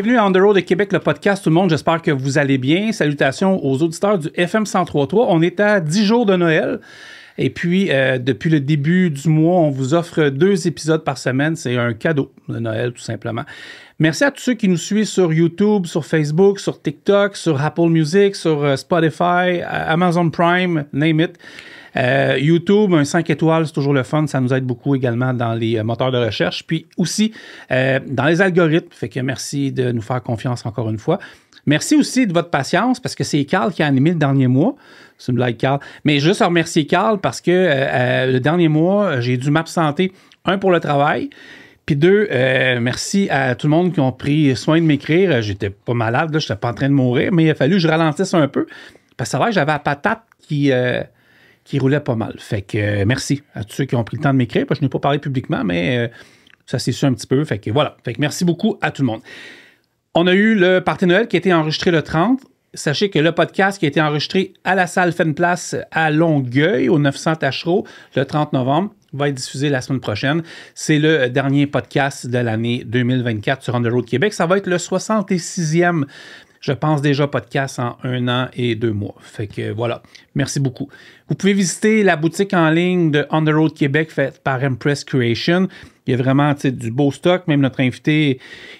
bienvenue à On the Road de Québec, le podcast. Tout le monde, j'espère que vous allez bien. Salutations aux auditeurs du FM 103.3. On est à 10 jours de Noël. Et puis, depuis le début du mois, on vous offre 2 épisodes par semaine. C'est un cadeau de Noël, tout simplement. Merci à tous ceux qui nous suivent sur YouTube, sur Facebook, sur TikTok, sur Apple Music, sur Spotify, Amazon Prime, name it. YouTube, un 5 étoiles, c'est toujours le fun. Ça nous aide beaucoup également dans les moteurs de recherche. Puis aussi dans les algorithmes. Fait que merci de nous faire confiance encore une fois. Merci aussi de votre patience parce que c'est Carl qui a animé le dernier mois. C'est une blague, Carl. Mais juste à remercier Carl parce que le dernier mois, j'ai dû m'absenter. 1, pour le travail. Puis 2, merci à tout le monde qui ont pris soin de m'écrire. J'étais pas malade, là, j'étais pas en train de mourir, mais il a fallu que je ralentisse un peu. Parce que c'est vrai que j'avais la patate qui roulait pas mal. Fait que merci à tous ceux qui ont pris le temps de m'écrire. Parce que je n'ai pas parlé publiquement, mais ça s'est su un petit peu. Fait que voilà. Fait que merci beaucoup à tout le monde. On a eu le Party Noël qui a été enregistré le 30. Sachez que le podcast qui a été enregistré à la salle Fenplace à Longueuil, au 900 Tachereau, le 30 novembre, va être diffusé la semaine prochaine. C'est le dernier podcast de l'année 2024 sur On the Road Québec. Ça va être le 66e, je pense déjà, podcast en 1 an et 2 mois. Fait que voilà, merci beaucoup. Vous pouvez visiter la boutique en ligne de On the Road Québec faite par Empress Creation. Il y a vraiment du beau stock. Même notre invité,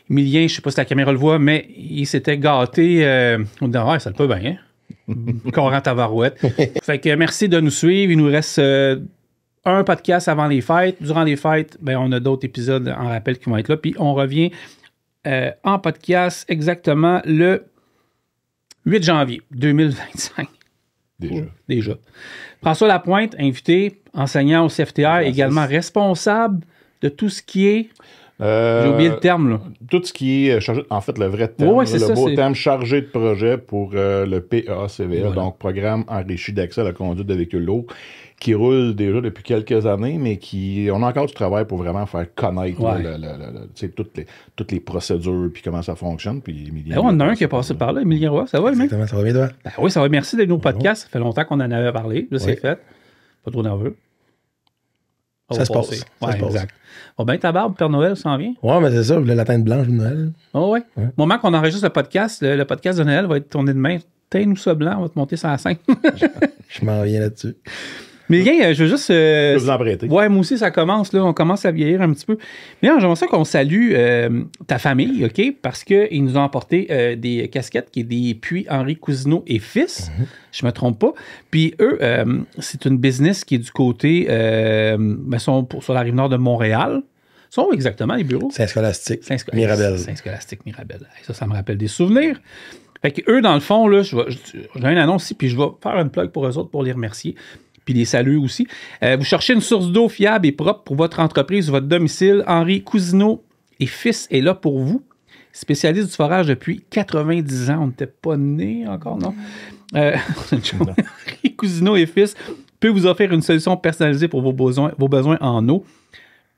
Emilien, je ne sais pas si la caméra le voit, mais il s'était gâté. On dit, ça le peut bien, hein? Coran Tavarouette. Fait que merci de nous suivre. Il nous reste un podcast avant les fêtes. Durant les fêtes, ben, on a d'autres épisodes en rappel qui vont être là. Puis on revient en podcast exactement le 8 janvier 2025. Déjà. François Lapointe, invité, enseignant au CFTR, également responsable de tout ce qui est... j'ai oublié le terme, là. Tout ce qui est chargé, en fait, le vrai terme, le beau terme chargé de projet pour le PACVA, voilà. Donc Programme enrichi d'accès à la conduite de véhicules lourds, qui roule déjà depuis quelques années, mais on a encore du travail pour vraiment faire connaître toutes les procédures puis comment ça fonctionne. Puis Emilien, on en a un qui est passé par là, Emilien Roy, ça va, Emilien? Exactement, ça va bien, toi? Ben oui, ça va, merci de nos podcasts. Ça fait longtemps qu'on en avait parlé, là, c'est fait. Pas trop nerveux. Ça se passe. Exact. Bon, ben, ta barbe, Père Noël, s'en vient. Ouais, mais c'est ça, la teinte blanche de Noël. Oh, ouais. Moment qu'on enregistre le podcast de Noël va être tourné demain. Teins-nous ça blanc, on va te monter sur la scène. Je m'en reviens là-dessus. Mais bien, je veux juste... je peux vous en prêter. Ouais, moi aussi, ça commence, là. On commence à vieillir un petit peu. Mais non, j'aimerais ça qu'on salue ta famille, OK? Parce qu'ils nous ont apporté des casquettes qui est des Puits Henri Cousineau et Fils. Je me trompe pas. Puis eux, c'est une business qui est du côté... sont sur la rive nord de Montréal. Ils sont où exactement, les bureaux? Saint-Scolastique, Mirabel. Saint-Scolastique, Mirabel. Ça me rappelle des souvenirs. Fait que eux, dans le fond, là, j'ai une annonce ici, puis je vais faire une plug pour eux autres pour les remercier. Puis les saluts aussi. Vous cherchez une source d'eau fiable et propre pour votre entreprise ou votre domicile. Henri Cousineau et Fils est là pour vous. Spécialiste du forage depuis 90 ans. On n'était pas nés encore, non? Henri Cousineau et Fils peut vous offrir une solution personnalisée pour vos besoins en eau.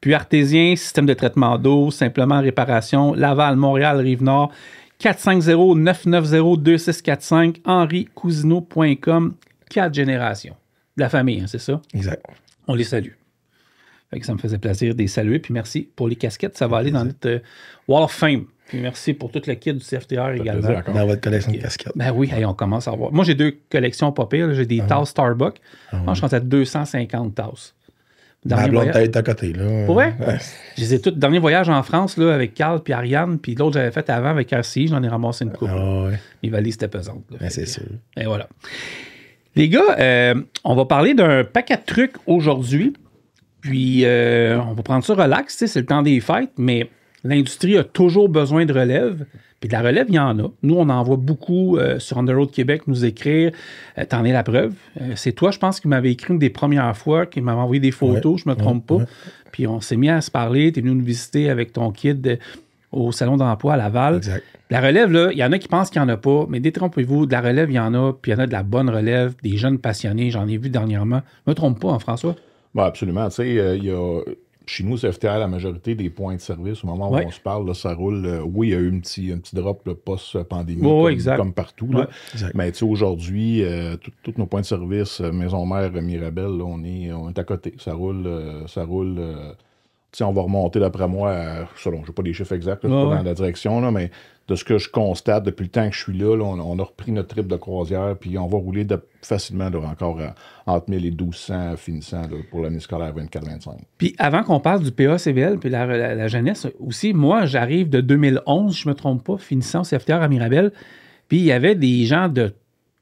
Puis artésien, système de traitement d'eau, simplement réparation, Laval, Montréal, Rive-Nord, 450-990-2645, henricousineau.com, 4 générations. De la famille, hein, c'est ça? Exact. On les salue. Fait que ça me faisait plaisir de les saluer. Puis merci pour les casquettes. Ça va aller dans notre Wall of Fame. Puis merci pour toute la kit du CFTR également. Dans votre collection de casquettes. Ben oui, on commence à voir. Moi, j'ai 2 collections pas pires. J'ai des tasses Starbucks. Moi, je suis à 250 tasses. Ma blonde tête à côté, là. Ouais? Je les ai toutes. Dernier voyage en France, là, avec Carl puis Ariane. Puis l'autre, j'avais fait avant avec RCI. J'en ai ramassé une coupe. Mes valises étaient pesantes. Ben, c'est sûr. Et voilà. Les gars, on va parler d'un paquet de trucs aujourd'hui. Puis, on va prendre ça relax. C'est le temps des fêtes, mais l'industrie a toujours besoin de relève. Puis de la relève, il y en a. Nous, on en voit beaucoup sur On the Road Québec nous écrire. T'en es la preuve. C'est toi, je pense, qui m'avais écrit une des premières fois, qui m'avait envoyé des photos, je me trompe pas. Puis on s'est mis à se parler. Tu es venu nous visiter avec ton kid au Salon d'emploi à Laval. Exact. La relève, là, il y en a qui pensent qu'il n'y en a pas, mais détrompez-vous, de la relève, il y en a, puis il y en a de la bonne relève, des jeunes passionnés, j'en ai vu dernièrement. Je me trompe pas, hein, François? Ben absolument. Tu sais, il y a chez nous, CFTR, la majorité des points de service, au moment où on se parle, là, ça roule. Oui, il y a eu un petit drop post-pandémie, comme partout. Là. Mais tu sais, aujourd'hui, tous nos points de service, Maison Mère, Mirabel, là, on est à côté. Ça roule. on va remonter, d'après moi, selon, je n'ai pas des chiffres exacts, là, pas dans la direction, là, mais de ce que je constate depuis le temps que je suis là, on a repris notre trip de croisière, puis on va rouler facilement encore entre 1000 et 1200 finissant là, pour l'année scolaire 24-25. Puis avant qu'on parle du PA-CVL puis la jeunesse aussi, moi, j'arrive de 2011, je ne me trompe pas, finissant au CFTR à Mirabel, puis il y avait des gens de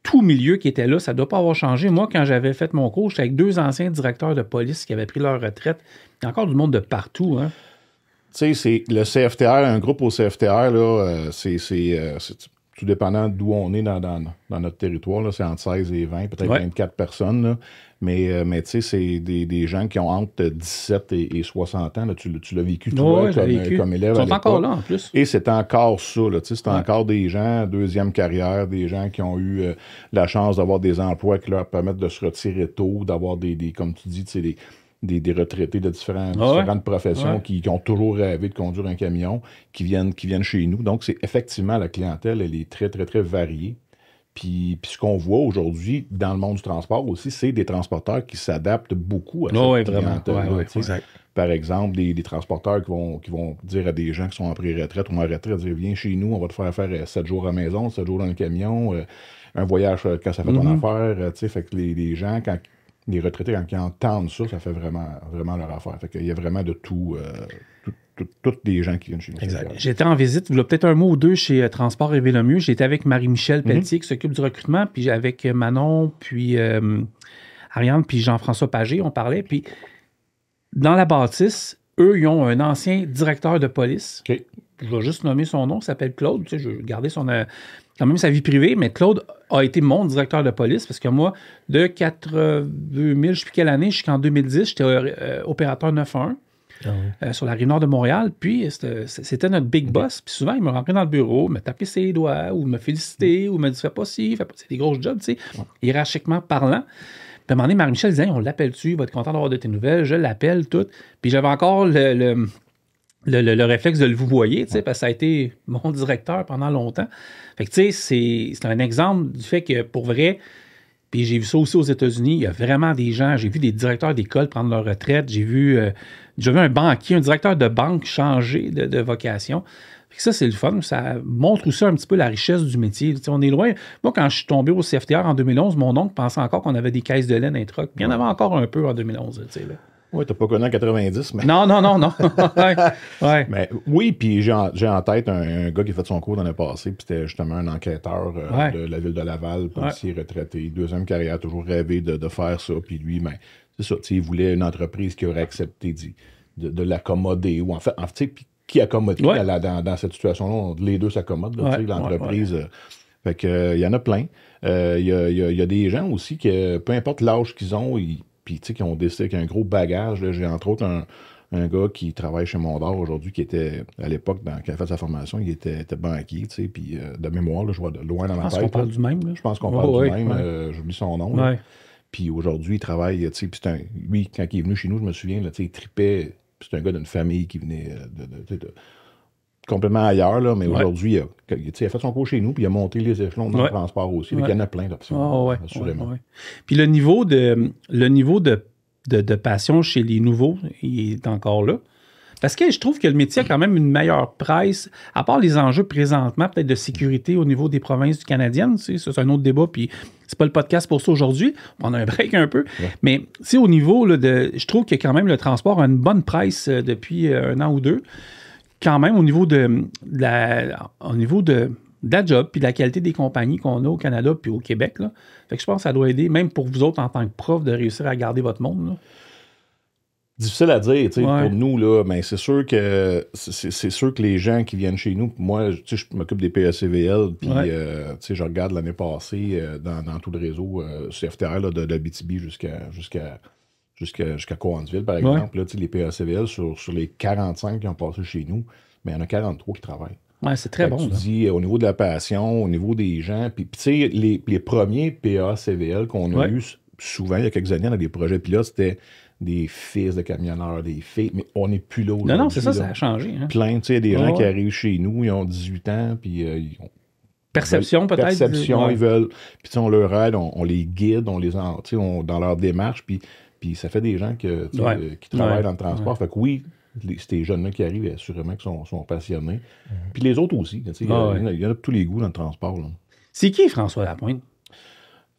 tout milieu qui étaient là, ça ne doit pas avoir changé. Moi, quand j'avais fait mon cours, j'étais avec 2 anciens directeurs de police qui avaient pris leur retraite. Il y a encore du monde de partout, hein. Tu sais, c'est le CFTR, un groupe au CFTR, là, c'est tout dépendant d'où on est dans notre territoire, là, c'est entre 16 et 20, peut-être 24 personnes, là. Mais tu sais, c'est des gens qui ont entre 17 et 60 ans. Là. Tu l'as vécu, toi, comme élève. Ils sont encore là, en plus. Et c'est encore ça. C'est encore des gens, deuxième carrière, des gens qui ont eu la chance d'avoir des emplois qui leur permettent de se retirer tôt, d'avoir comme tu dis, des retraités de différentes professions qui ont toujours rêvé de conduire un camion, qui viennent chez nous. Donc, c'est effectivement, la clientèle, elle est très, très, très variée. Puis ce qu'on voit aujourd'hui dans le monde du transport aussi, c'est des transporteurs qui s'adaptent beaucoup à cette clientèle. Par exemple, des transporteurs qui vont dire à des gens qui sont en pré-retraite ou en retraite, dire, viens chez nous, on va te faire 7 jours à la maison, 7 jours dans le camion, un voyage quand ça fait ton affaire. Fait que les gens, les retraités, quand ils entendent ça, ça fait vraiment, vraiment leur affaire. Fait qu'il y a vraiment de tout... tous les gens qui viennent chez nous. Exact. J'étais en visite, il y a peut-être un mot ou deux chez Transport et Vélamieux. J'étais avec Marie-Michel Pelletier qui s'occupe du recrutement, puis avec Manon, puis Ariane, puis Jean-François Pagé, on parlait. Puis dans la bâtisse, eux, ils ont un ancien directeur de police. Okay. Je vais juste nommer son nom, il s'appelle Claude. Tu sais, je vais garder quand même sa vie privée, mais Claude a été mon directeur de police parce que moi, de 2000, je ne sais plus quelle année, jusqu'en 2010, j'étais opérateur 911. Sur la rive nord de Montréal, puis c'était notre big boss, puis souvent il me rentrait dans le bureau, me tapait ses doigts, ou me féliciter, ou me dit fais pas ci, fais pas... C'est des gros jobs, tu sais, hiérarchiquement parlant. Puis à un moment donné, Marie-Michel disait on l'appelle-tu, il va être content d'avoir de tes nouvelles, je l'appelle, tout. Puis j'avais encore le réflexe de le vous voyez, tu sais, parce que ça a été mon directeur pendant longtemps. Fait que tu sais, c'est un exemple du fait que pour vrai. Puis j'ai vu ça aussi aux États-Unis. Il y a vraiment des gens, j'ai vu des directeurs d'école prendre leur retraite. J'ai vu un banquier, un directeur de banque changer de vocation. Fait que ça, c'est le fun. Ça montre aussi un petit peu la richesse du métier. T'sais, on est loin. Moi, quand je suis tombé au CFTR en 2011, mon oncle pensait encore qu'on avait des caisses de laine, un truck. Puis il y en avait encore un peu en 2011. Là. Oui, t'as pas connu en 90, mais... Non. Ouais. Mais oui, puis j'ai en tête un gars qui a fait son cours l'année passée, puis c'était justement un enquêteur de la ville de Laval, policier retraité, deuxième carrière, toujours rêvé de faire ça, puis lui, ben, c'est ça, il voulait une entreprise qui aurait accepté de l'accommoder, ou en fait puis qui accommode dans cette situation-là, les deux s'accommodent, l'entreprise... Fait que, il y en a plein. Il y a des gens aussi que, peu importe l'âge qu'ils ont, puis, tu sais, qui ont décidé qu'il y a un gros bagage. Là. J'ai entre autres un gars qui travaille chez Mondor aujourd'hui, qui était, à l'époque, quand il a fait sa formation, il était banquier, tu sais, puis de mémoire, là, je vois de loin dans ma tête. Je pense qu'on parle du même. Là. Je pense qu'on parle du même. J'oublie son nom. Là. Puis aujourd'hui, il travaille, tu sais, puis lui, quand il est venu chez nous, je me souviens, là, tu sais, il tripait. C'est un gars d'une famille qui venait de complètement ailleurs, là, mais aujourd'hui, il a fait son cours chez nous, puis il a monté les échelons dans le transport aussi. Il y en a plein d'options, assurément. Puis le niveau de passion chez les nouveaux, il est encore là. Parce que je trouve que le métier a quand même une meilleure presse, à part les enjeux présentement, peut-être de sécurité au niveau des provinces du Canadien. Tu sais, ça, c'est un autre débat, puis c'est pas le podcast pour ça aujourd'hui. On a un break un peu. Ouais. Mais tu sais, au niveau là, je trouve que quand même le transport a une bonne presse depuis un an ou deux. Quand même, au niveau de la job puis de la qualité des compagnies qu'on a au Canada puis au Québec. Là. Fait que je pense que ça doit aider, même pour vous autres en tant que prof, de réussir à garder votre monde. Là. Difficile à dire, tu sais, pour nous, là, mais c'est sûr que les gens qui viennent chez nous, moi, tu sais, je m'occupe des PA-CVL, puis tu sais, je regarde l'année passée dans tout le réseau CFTR là, de BTB jusqu'à Cowansville, par exemple, là, les PA-CVL, sur les 45 qui ont passé chez nous, mais il y en a 43 qui travaillent. Oui, c'est très bon. Tu dis, au niveau de la passion, au niveau des gens, puis tu sais, les premiers PA-CVL qu'on a eu souvent, il y a quelques années, dans des projets pilotes, c'était des fils de camionneurs, des filles, mais on n'est plus là aujourd'hui. Non, c'est ça, ça a changé. Hein? Plein, tu sais, des gens qui arrivent chez nous, ils ont 18 ans, puis ils ont... Perception, peut-être. Perception, ils veulent. Puis on leur aide, on les guide, on les dans leur démarche, puis ça fait des gens qui travaillent dans le transport. Fait que oui, ces jeunes-là qui arrivent, assurément qu'ils sont passionnés. Puis les autres aussi. Il y en a de tous les goûts dans le transport. C'est qui François Lapointe?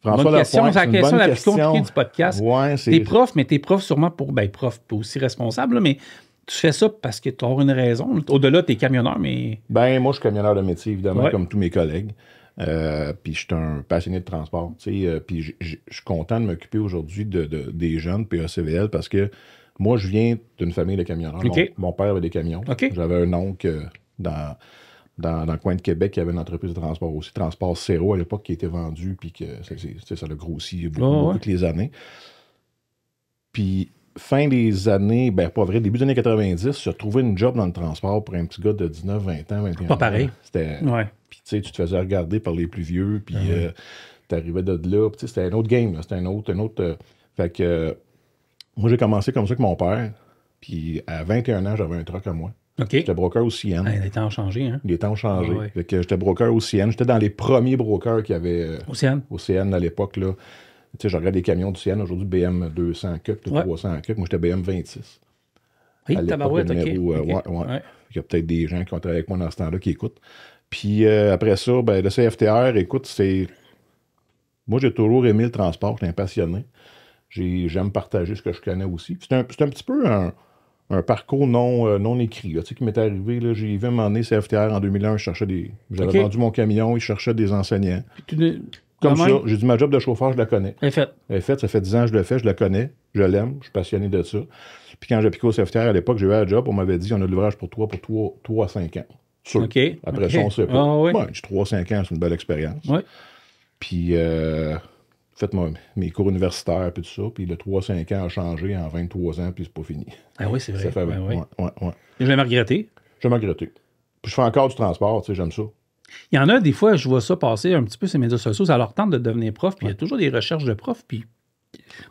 François Lapointe, c'est la question la plus compliquée du podcast. Ouais, t'es prof, mais t'es prof sûrement prof, pas aussi responsable, là, mais tu fais ça parce que tu as une raison. Au-delà, t'es camionneur, mais... Ben, moi, je suis camionneur de métier, évidemment, comme tous mes collègues. Puis je suis un passionné de transport. Puis je suis content de m'occuper aujourd'hui des jeunes PACVL parce que moi, je viens d'une famille de camionneurs. Mon père avait des camions. J'avais un oncle dans le coin de Québec qui avait une entreprise de transport aussi, Transport Céro à l'époque, qui était vendu, puis que ça l'a grossi beaucoup toutes les années. Puis fin des années, pas vrai, début des années 90, j'ai retrouvé une job dans le transport pour un petit gars de 19, 20 ans, 21 ans. Pas pareil. C'était... Puis tu te faisais regarder par les plus vieux, puis t'arrivais de là. Puis c'était un autre game, là. C'était un autre... Fait que moi, j'ai commencé comme ça avec mon père. Puis à 21 ans, j'avais un truck à moi. J'étais broker au CN. Les temps ont changé, hein? Les temps ont changé. Fait que j'étais broker au CN. J'étais dans les premiers brokers qu'il y avait au CN à l'époque, là. Tu sais, je regarde les camions du CN, aujourd'hui, BM 200 Cup, 300 Cup. Moi, j'étais BM 26. Oui, tabarouette, OK. Il y a peut-être des gens qui ont travaillé avec moi dans ce temps-là qui écoutent. Puis après ça, le CFTR, écoute, c'est... Moi, j'ai toujours aimé le transport, j'étais un passionné. J'aime partager ce que je connais aussi. C'est un petit peu un parcours non écrit, là, qui m'est arrivé. Là, j'ai vu un moment donné CFTR en 2001, j'avais vendu mon camion, ils cherchaient des enseignants. Comme ça, j'ai dit ma job de chauffeur, je la connais. Elle est faite, ça fait 10 ans que je le fais, je la connais, je l'aime, je suis passionné de ça. Puis quand j'ai appliqué au CFTR à l'époque, j'ai eu un job, on m'avait dit on a de l'ouvrage pour 3 à 5 ans. Sûr. Après ça, on ne sait pas. J'ai 3 à 5 ans, c'est une belle expérience. Puis fait mes cours universitaires puis tout ça, puis le 3-5 ans a changé en 23 ans, puis c'est pas fini. Ah oui, c'est vrai. Ça fait J'ai jamais regretté. J'ai jamais regretté. Puis je fais encore du transport, tu sais, j'aime ça. Il y en a des fois, je vois ça passer un petit peu sur les médias sociaux, ça leur tente de devenir prof, puis il y a toujours des recherches de profs, puis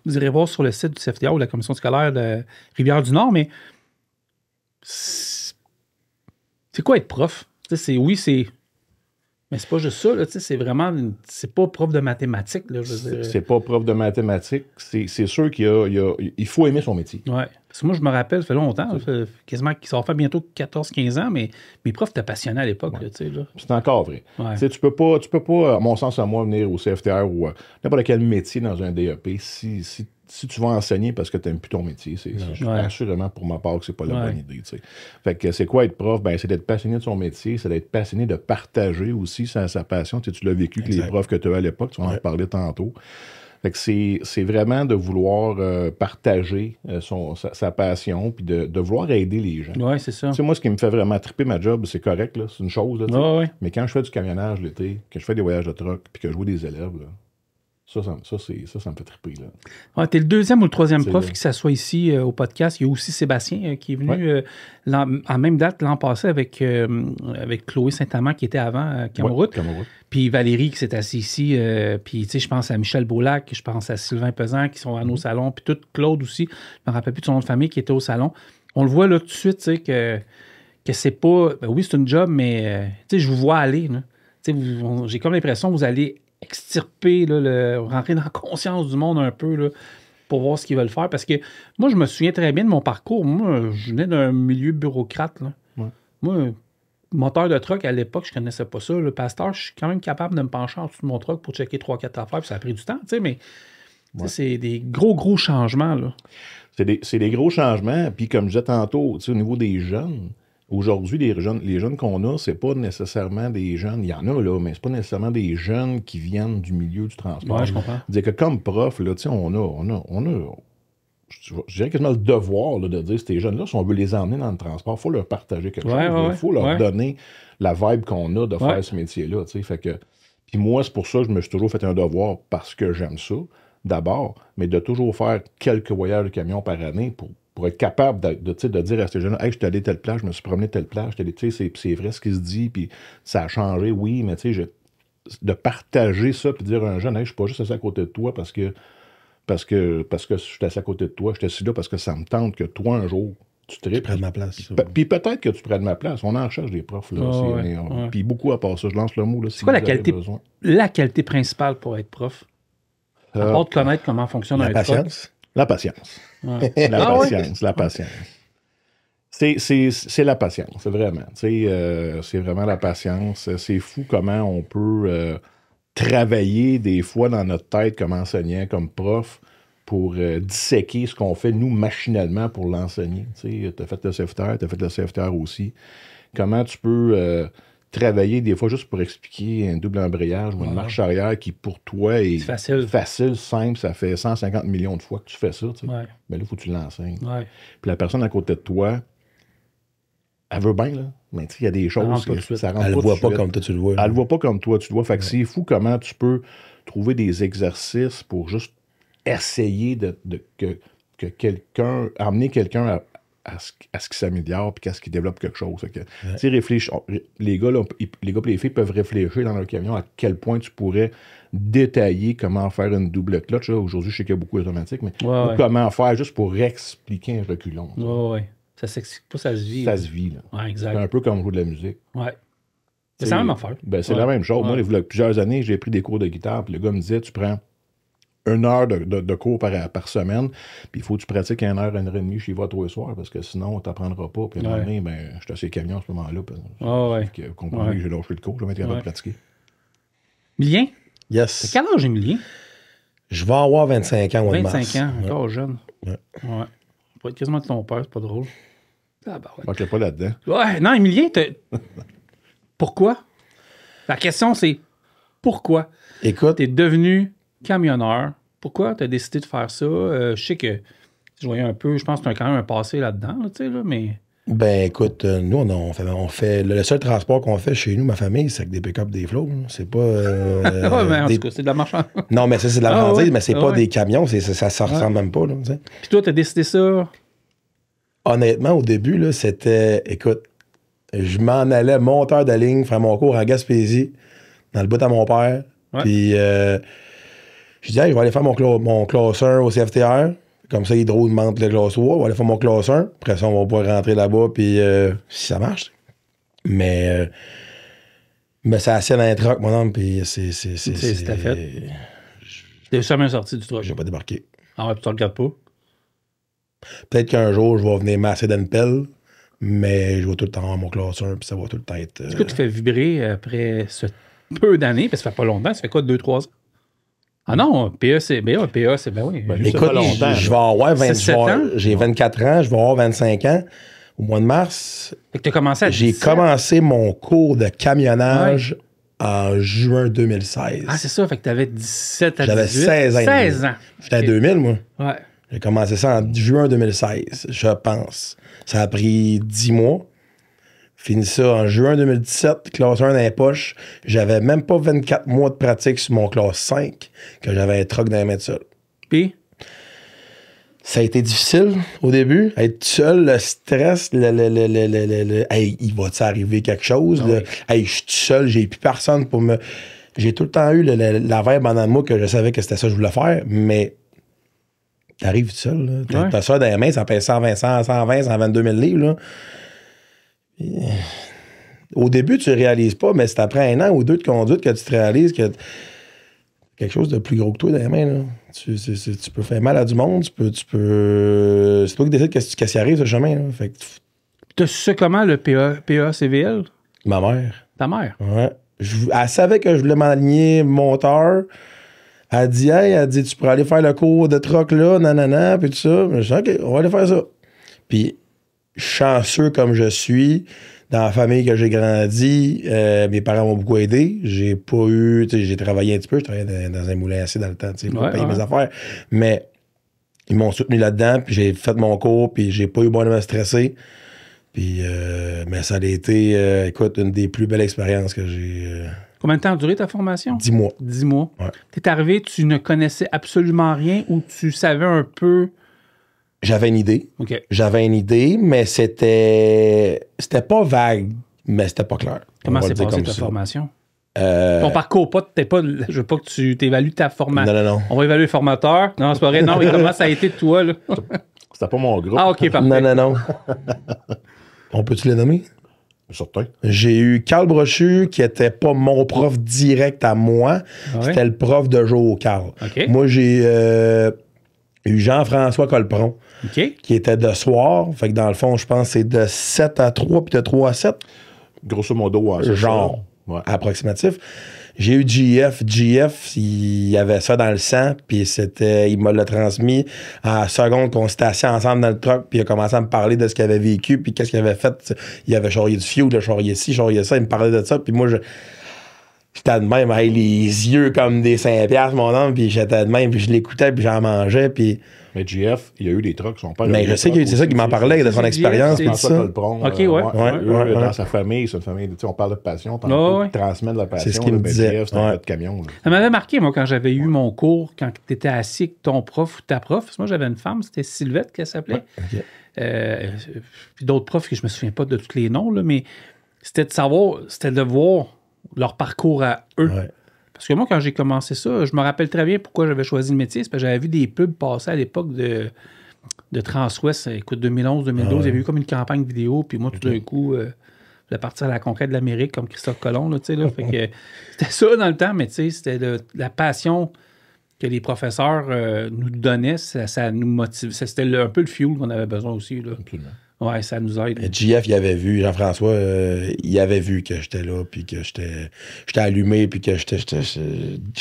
vous irez voir sur le site du CFTA ou de la Commission scolaire de Rivière-du-Nord, mais c'est quoi être prof? Mais c'est pas juste ça, là, c'est vraiment... C'est pas prof de mathématiques, là, je veux dire. C'est pas prof de mathématiques. C'est sûr qu'il faut aimer son métier. Oui. Parce que moi, je me rappelle, ça fait longtemps, quasiment, ça va faire bientôt 14-15 ans, mais mes profs étaient passionnés à l'époque. C'est encore vrai. Tu peux pas, à mon sens, à moi, venir au CFTR ou n'importe quel métier dans un DEP si tu vas enseigner parce que tu n'aimes plus ton métier. Assurément, pour ma part, que c'est pas la bonne idée. T'sais. Fait que c'est quoi être prof? C'est d'être passionné de son métier, c'est d'être passionné de partager aussi sa passion. Tu l'as vécu avec les profs que tu as à l'époque, tu vas en parler tantôt. Fait que c'est vraiment de vouloir partager sa passion puis de vouloir aider les gens. Oui, c'est ça. Moi, ce qui me fait vraiment triper ma job, c'est correct, là, c'est une chose. Là, mais quand je fais du camionnage l'été, que je fais des voyages de truck puis que je vois des élèves, là, ça me fait triper. Tu es le deuxième ou le troisième prof qui s'assoit ici au podcast. Il y a aussi Sébastien qui est venu en même date l'an passé avec Chloé Saint-Amand qui était avant Camoroute. Puis Valérie qui s'est assise ici. Puis je pense à Michel Beaulac, je pense à Sylvain Pesant qui sont à nos salons. Puis tout Claude aussi, je me rappelle plus de son nom de famille qui était au salon. On le voit là tout de suite que c'est pas... oui, c'est une job, mais je vous vois aller. J'ai comme l'impression que vous allez extirper, rentrer dans la conscience du monde un peu là, pour voir ce qu'ils veulent faire. Parce que moi, je me souviens très bien de mon parcours. Moi, je venais d'un milieu bureaucrate. Là. Moi, moteur de truck, à l'époque, je connaissais pas ça. Le pasteur, je suis quand même capable de me pencher en dessous de mon truck pour checker 3-4 affaires, puis ça a pris du temps, mais c'est des gros changements. Là. C'est des gros changements. Puis comme je disais tantôt, au niveau des jeunes, aujourd'hui, les jeunes qu'on a, c'est pas nécessairement des jeunes, il y en a là, mais c'est pas nécessairement des jeunes qui viennent du milieu du transport. Oui, je comprends. Je veux dire que comme prof, là, on a je dirais quasiment le devoir là, de dire ces jeunes-là, si on veut les emmener dans le transport, il faut leur partager quelque chose. Il faut leur donner la vibe qu'on a de faire ce métier-là. Fait que, puis moi, c'est pour ça que je me suis toujours fait un devoir parce que j'aime ça, d'abord, mais de toujours faire quelques voyages de camion par année pour être capable de dire à ces jeunes-là, hey, je suis allé telle plage, je me suis promené telle plage, c'est vrai ce qui se dit, puis ça a changé, oui, mais de partager ça, puis dire à un jeune, hey, je suis pas juste assis à côté de toi parce que je suis assis à côté de toi, je suis assis là parce que ça me tente que toi, un jour, tu tripes. Tu prennes ma place. Puis peut-être que tu prennes ma place. On en cherche des profs. Là, puis beaucoup à part ça. Je lance le mot. Là, c'est quoi la qualité principale pour être prof? À part de connaître comment fonctionne un truck. La patience. Ouais. La patience. C'est la patience, vraiment. C'est vraiment la patience. C'est fou comment on peut travailler des fois dans notre tête comme enseignant, comme prof, pour disséquer ce qu'on fait, nous, machinalement, pour l'enseigner. Tu as fait le CFTR, tu as fait le CFTR aussi. Comment tu peux travailler des fois juste pour expliquer un double embrayage ou une marche arrière qui, pour toi, est facile, simple, ça fait 150 millions de fois que tu fais ça. Mais là, il faut que tu l'enseignes. Puis la personne à côté de toi, elle veut bien, là. Mais il y a des choses que ça rentre pas. Elle ne voit pas comme toi, tu le vois. Elle ne voit pas comme toi, tu le vois. Fait que c'est fou comment tu peux trouver des exercices pour juste essayer que quelqu'un, amener quelqu'un à ce qu'il s'améliore puis à ce qu'il développe quelque chose. Les gars et les filles peuvent réfléchir dans leur camion à quel point tu pourrais détailler comment faire une double clutch. Aujourd'hui, je sais qu'il y a beaucoup d'automatique, mais comment faire juste pour expliquer un reculon. Ça s'explique pas, ça se vit. Ça se vit, là. Ouais, exact. C'est un peu comme jouer de la musique. C'est la même affaire. C'est la même chose. Moi, il y a plusieurs années, j'ai pris des cours de guitare, puis le gars me disait, tu prends 1 heure de cours par semaine, puis il faut que tu pratiques 1 heure, 1 heure et demie chez toi tous les soirs, parce que sinon, tu n'apprendras pas. Puis à un moment donné, je suis assez camion à ce moment-là. Vous comprenez que j'ai lâché le cours, je vais être capable de pratiquer. Milien? Yes. Quel âge est Milien? Je vais avoir 25 ans au mois de mars. 25 ans, encore jeune. Ouais. On pourrait être quasiment de ton père, c'est pas drôle. Ok, pas là-dedans. Ouais, non, Emilien, pourquoi? La question, c'est pourquoi? Écoute. T'es devenu camionneur. Pourquoi t'as décidé de faire ça? Je sais que je voyais un peu, je pense que t'as quand même un passé là-dedans, là, tu sais, là, mais... Ben, écoute, nous, on fait le seul transport qu'on fait chez nous, ma famille, c'est avec des pick-up, des flots. C'est pas... mais en tout cas, c'est de la marchandise. Non, mais ça, c'est de la marchandise, mais c'est pas des camions, ça se ressemble même pas, là, tu sais. Puis toi, t'as décidé ça? Honnêtement, au début, là, c'était... Écoute, je m'en allais monteur de ligne, faire mon cours en Gaspésie, dans le bout à mon père. Puis, je dis, hey, je vais aller faire mon classe 1 au CFTR. Comme ça, Hydro demande le classe 3. On va aller faire mon classe 1. Après ça, on va pouvoir rentrer là-bas, puis si ça marche. Mais ça assis dans un truck, mon homme, puis c'était fait. T'es jamais sorti du truck? J'ai pas débarqué. Ah ouais, puis tu le regardes pas? Peut-être qu'un jour, je vais venir masser d'une pelle, mais je vais tout le temps avoir mon classe 1, puis ça va tout le temps être... Est-ce que tu fais vibrer après ce peu d'années, parce que ça fait pas longtemps, ça fait quoi, 2-3 ans? Ah non, PA, c'est ben oui. Écoute, je vais avoir 27 ans. J'ai 24 ans, je vais avoir 25 ans au mois de mars. Fait que t'as commencé à 17. J'ai commencé mon cours de camionnage en juin 2016. Ah, c'est ça, fait que t'avais 17 à 18. J'avais 16 ans. 16 ans. J'étais à 2000, moi. Ouais. J'ai commencé ça en juin 2016, je pense. Ça a pris 10 mois. Fini ça en juin 2017, classe 1 dans les poches. J'avais même pas 24 mois de pratique sur mon classe 5 que j'avais un truck dans les mains de seul. Puis? Ça a été difficile au début. Être seul, le stress, hey, il va-tu arriver quelque chose? Hey, je suis tout seul, j'ai plus personne pour me... J'ai tout le temps eu la vibe en moi que je savais que c'était ça que je voulais faire, mais t'arrives tout seul. T'as ça dans les mains, ça pèse 120, 122 000 livres, là. Au début, tu ne réalises pas, mais c'est après 1 an ou 2 de conduite que tu te réalises que quelque chose de plus gros que toi dans les mains. Là. Tu peux faire mal à du monde, tu peux... C'est toi qui décides qu'est-ce qui arrive, ce chemin. Là. Fait que... Tu sais comment le PA-CVL? Ma mère. Ta mère? Ouais. Elle savait que je voulais m'aligner monteur. Elle dit, tu pourrais aller faire le cours de troc là, nanana, puis tout ça. Je dis, OK, on va aller faire ça. Puis, chanceux comme je suis, dans la famille que j'ai grandi, mes parents m'ont beaucoup aidé. J'ai pas eu... J'ai travaillé un petit peu, je travaillais dans un moulin assez dans le temps, pour payer mes affaires. Mais ils m'ont soutenu là-dedans, puis j'ai fait mon cours, puis j'ai pas eu besoin de me stresser. Puis, mais ça a été, écoute, une des plus belles expériences que j'ai... Combien de temps a duré ta formation? 10 mois. 10 mois. Ouais. T'es arrivé, tu ne connaissais absolument rien ou tu savais un peu... J'avais une idée. OK. J'avais une idée, mais c'était pas vague, mais c'était pas clair. Comment s'est passée ta formation? Ton parcours, je veux pas que tu t'évalues ta formation. Non. On va évaluer le formateur. Non, c'est pas vrai. Non, mais comment ça a été de toi, là? C'était pas mon groupe. Ah, OK, parfait. Non. On peut-tu les nommer? Certain. J'ai eu Carl Brochu, qui était pas mon prof direct à moi. Ah ouais? C'était le prof de jour, Carl. OK. Moi, j'ai Il y a eu Jean-François Colpron, qui était de soir. Fait que dans le fond, je pense que c'est de 7 à 3 puis de 3 à 7. Grosso modo, ouais, genre approximatif. J'ai eu GF. GF, il avait ça dans le sang, puis il me l'a transmis à la seconde qu'on s'était assis ensemble dans le truck, puis il a commencé à me parler de ce qu'il avait vécu, puis qu'est-ce qu'il avait fait. Il avait charrié du fuel, il a charrié ci, charrié ça, il me parlait de ça, puis moi, j'étais de même, les yeux comme des 5 piastres, mon homme, puis j'étais de même, puis je l'écoutais, puis j'en mangeais, puis... Mais GF, il y a eu des trucks, son père... Mais je sais que c'est ça qu'il m'en parlait, de son expérience, puis ça. Dans sa famille, c'est une famille, on parle de passion, il transmet de la passion. C'est ce qu'il me disait. GF, c'était un camion. Ça m'avait marqué, moi, quand j'avais eu mon cours, quand tu étais assis avec ton prof ou ta prof. Moi, j'avais une femme, c'était Sylvette qu'elle s'appelait. Puis d'autres profs que je me souviens pas de tous les noms, là, mais c'était de voir leur parcours à eux. Ouais. Parce que moi, quand j'ai commencé ça, je me rappelle très bien pourquoi j'avais choisi le métier. C'est parce que j'avais vu des pubs passer à l'époque de Transwest. Écoute, 2011, 2012, il y avait eu comme une campagne vidéo. Puis moi, tout d'un coup, je voulais partir à la conquête de l'Amérique comme Christophe Colomb. Là, là, fait que, c'était ça dans le temps, mais c'était la passion que les professeurs nous donnaient. Ça nous motivait. C'était un peu le fuel qu'on avait besoin aussi. Là. Absolument. Ouais, ça nous aide. JF, il avait vu, Jean-François, il avait vu que j'étais là, puis que j'étais allumé, puis que j'étais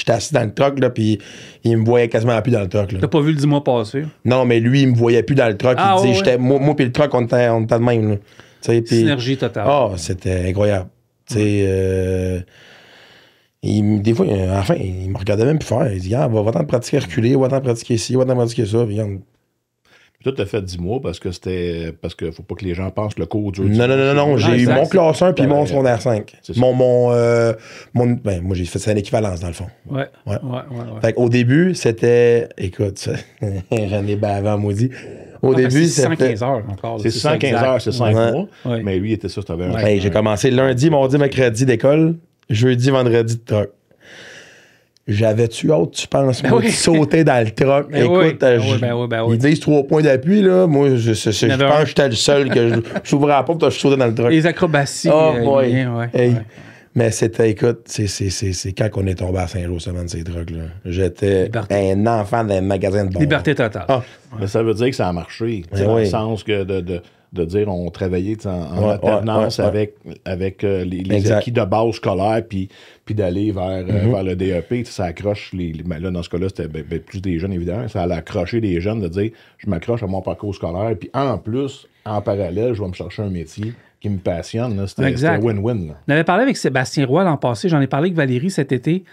assis dans le truck, là, puis il me voyait quasiment plus dans le truck. T'as pas vu le 10 mois passé? Non, mais lui, il me voyait plus dans le truck. Il disait, moi puis le truck, on était de même. Là. Synergie totale. C'était incroyable. Des fois, à la fin, il me regardait même plus faire. Il dit, va-t'en te pratiquer reculer, va-t'en pratiquer ci, va-t'en pratiquer ça. Puis, toi, t'as fait 10 mois parce que faut pas que les gens pensent que le cours dure. Non. J'ai eu mon classe 1 puis mon secondaire 5. Moi, j'ai fait ça en équivalence, dans le fond. Ouais. Fait qu'au début, c'était. Écoute, j'en ai bavé en maudit. Au début, c'était. C'est 115 heures encore. C'est 115 heures, c'est 5 mois. Ouais. Mais lui, il était ça, c'était un. J'ai commencé lundi, mardi, mercredi d'école, jeudi, vendredi de truck. J'avais-tu hâte, tu penses, moi, de sauter dans le truck? Écoute, ils disent 3 points d'appui, là. Moi, je pense que j'étais le seul que j'ouvrais la porte, je sautais dans le truck. Les acrobaties. Mais c'était, écoute, c'est quand on est tombé à Saint-Lô, semaine, ces trucs-là. J'étais un enfant d'un magasin de bonbons. Liberté totale. Mais ça veut dire que ça a marché. Dans le sens que de dire on travaillait en alternance avec les acquis de base scolaire, puis d'aller vers le DEP, ça accroche là, dans ce cas-là, c'était plus des jeunes, évidemment, ça allait accrocher des jeunes de dire je m'accroche à mon parcours scolaire, puis en plus, en parallèle, je vais me chercher un métier qui me passionne. C'était win-win. Là. On avait parlé avec Sébastien Roy l'an passé, j'en ai parlé avec Valérie cet été. Tu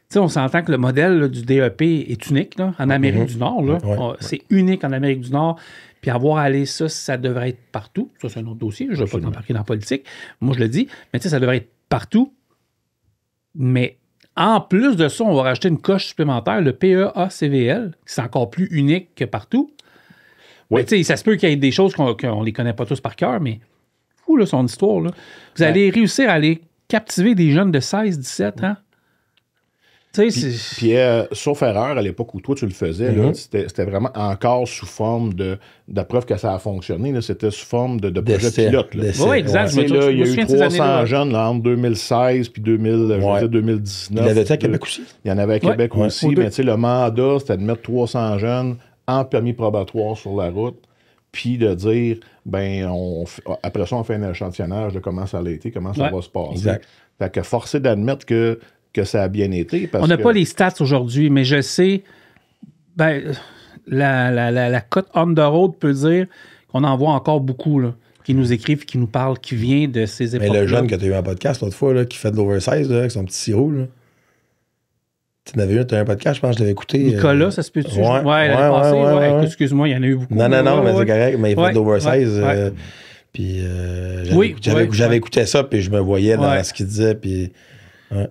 sais, on s'entend que le modèle là, du DEP est unique là, en Amérique du Nord. Là. C'est unique en Amérique du Nord. Puis avoir allé ça devrait être partout. Ça, c'est un autre dossier. Je ne vais pas t'embarquer dans la politique. Moi, je le dis. Mais tu sais, ça devrait être partout. Mais en plus de ça, on va rajouter une coche supplémentaire, le PEA-CVL, qui c'est encore plus unique que partout. Oui. Mais tu sais, ça se peut qu'il y ait des choses qu'on ne les connaît pas tous par cœur, mais fou, là, son histoire. Là. Vous allez réussir à aller captiver des jeunes de 16, 17 ans. Puis sauf erreur, à l'époque où toi tu le faisais, là, c'était vraiment encore sous forme de preuve que ça a fonctionné. Là, c'était sous forme de projet pilote. Oui, exact. Il y a eu 300 jeunes là, entre 2016 puis 2019. Il y en avait à Québec aussi. Il y en avait à Québec aussi. Mais le mandat, c'était de mettre 300 jeunes en permis probatoire sur la route, puis de dire, après ça, on fait un échantillonnage de comment ça a été, comment ça va se passer. Exact. Fait que forcé d'admettre que ça a bien été. On n'a pas les stats aujourd'hui, mais je sais, la cote on the road peut dire qu'on en voit encore beaucoup là, qui nous écrivent, qui nous parlent, qui vient de ces époques. Mais le jeune que tu as eu en podcast l'autre fois, là, qui fait de l'oversize avec son petit sirop, là. Tu en avais eu, tu as un podcast, je pense que je l'avais écouté. Nicolas, ça se peut-tu? L'année passée. Excuse-moi, il y en a eu beaucoup. Non, mais c'est correct, mais il fait de l'oversize. Puis j'avais écouté ça, puis je me voyais dans ce qu'il disait, puis...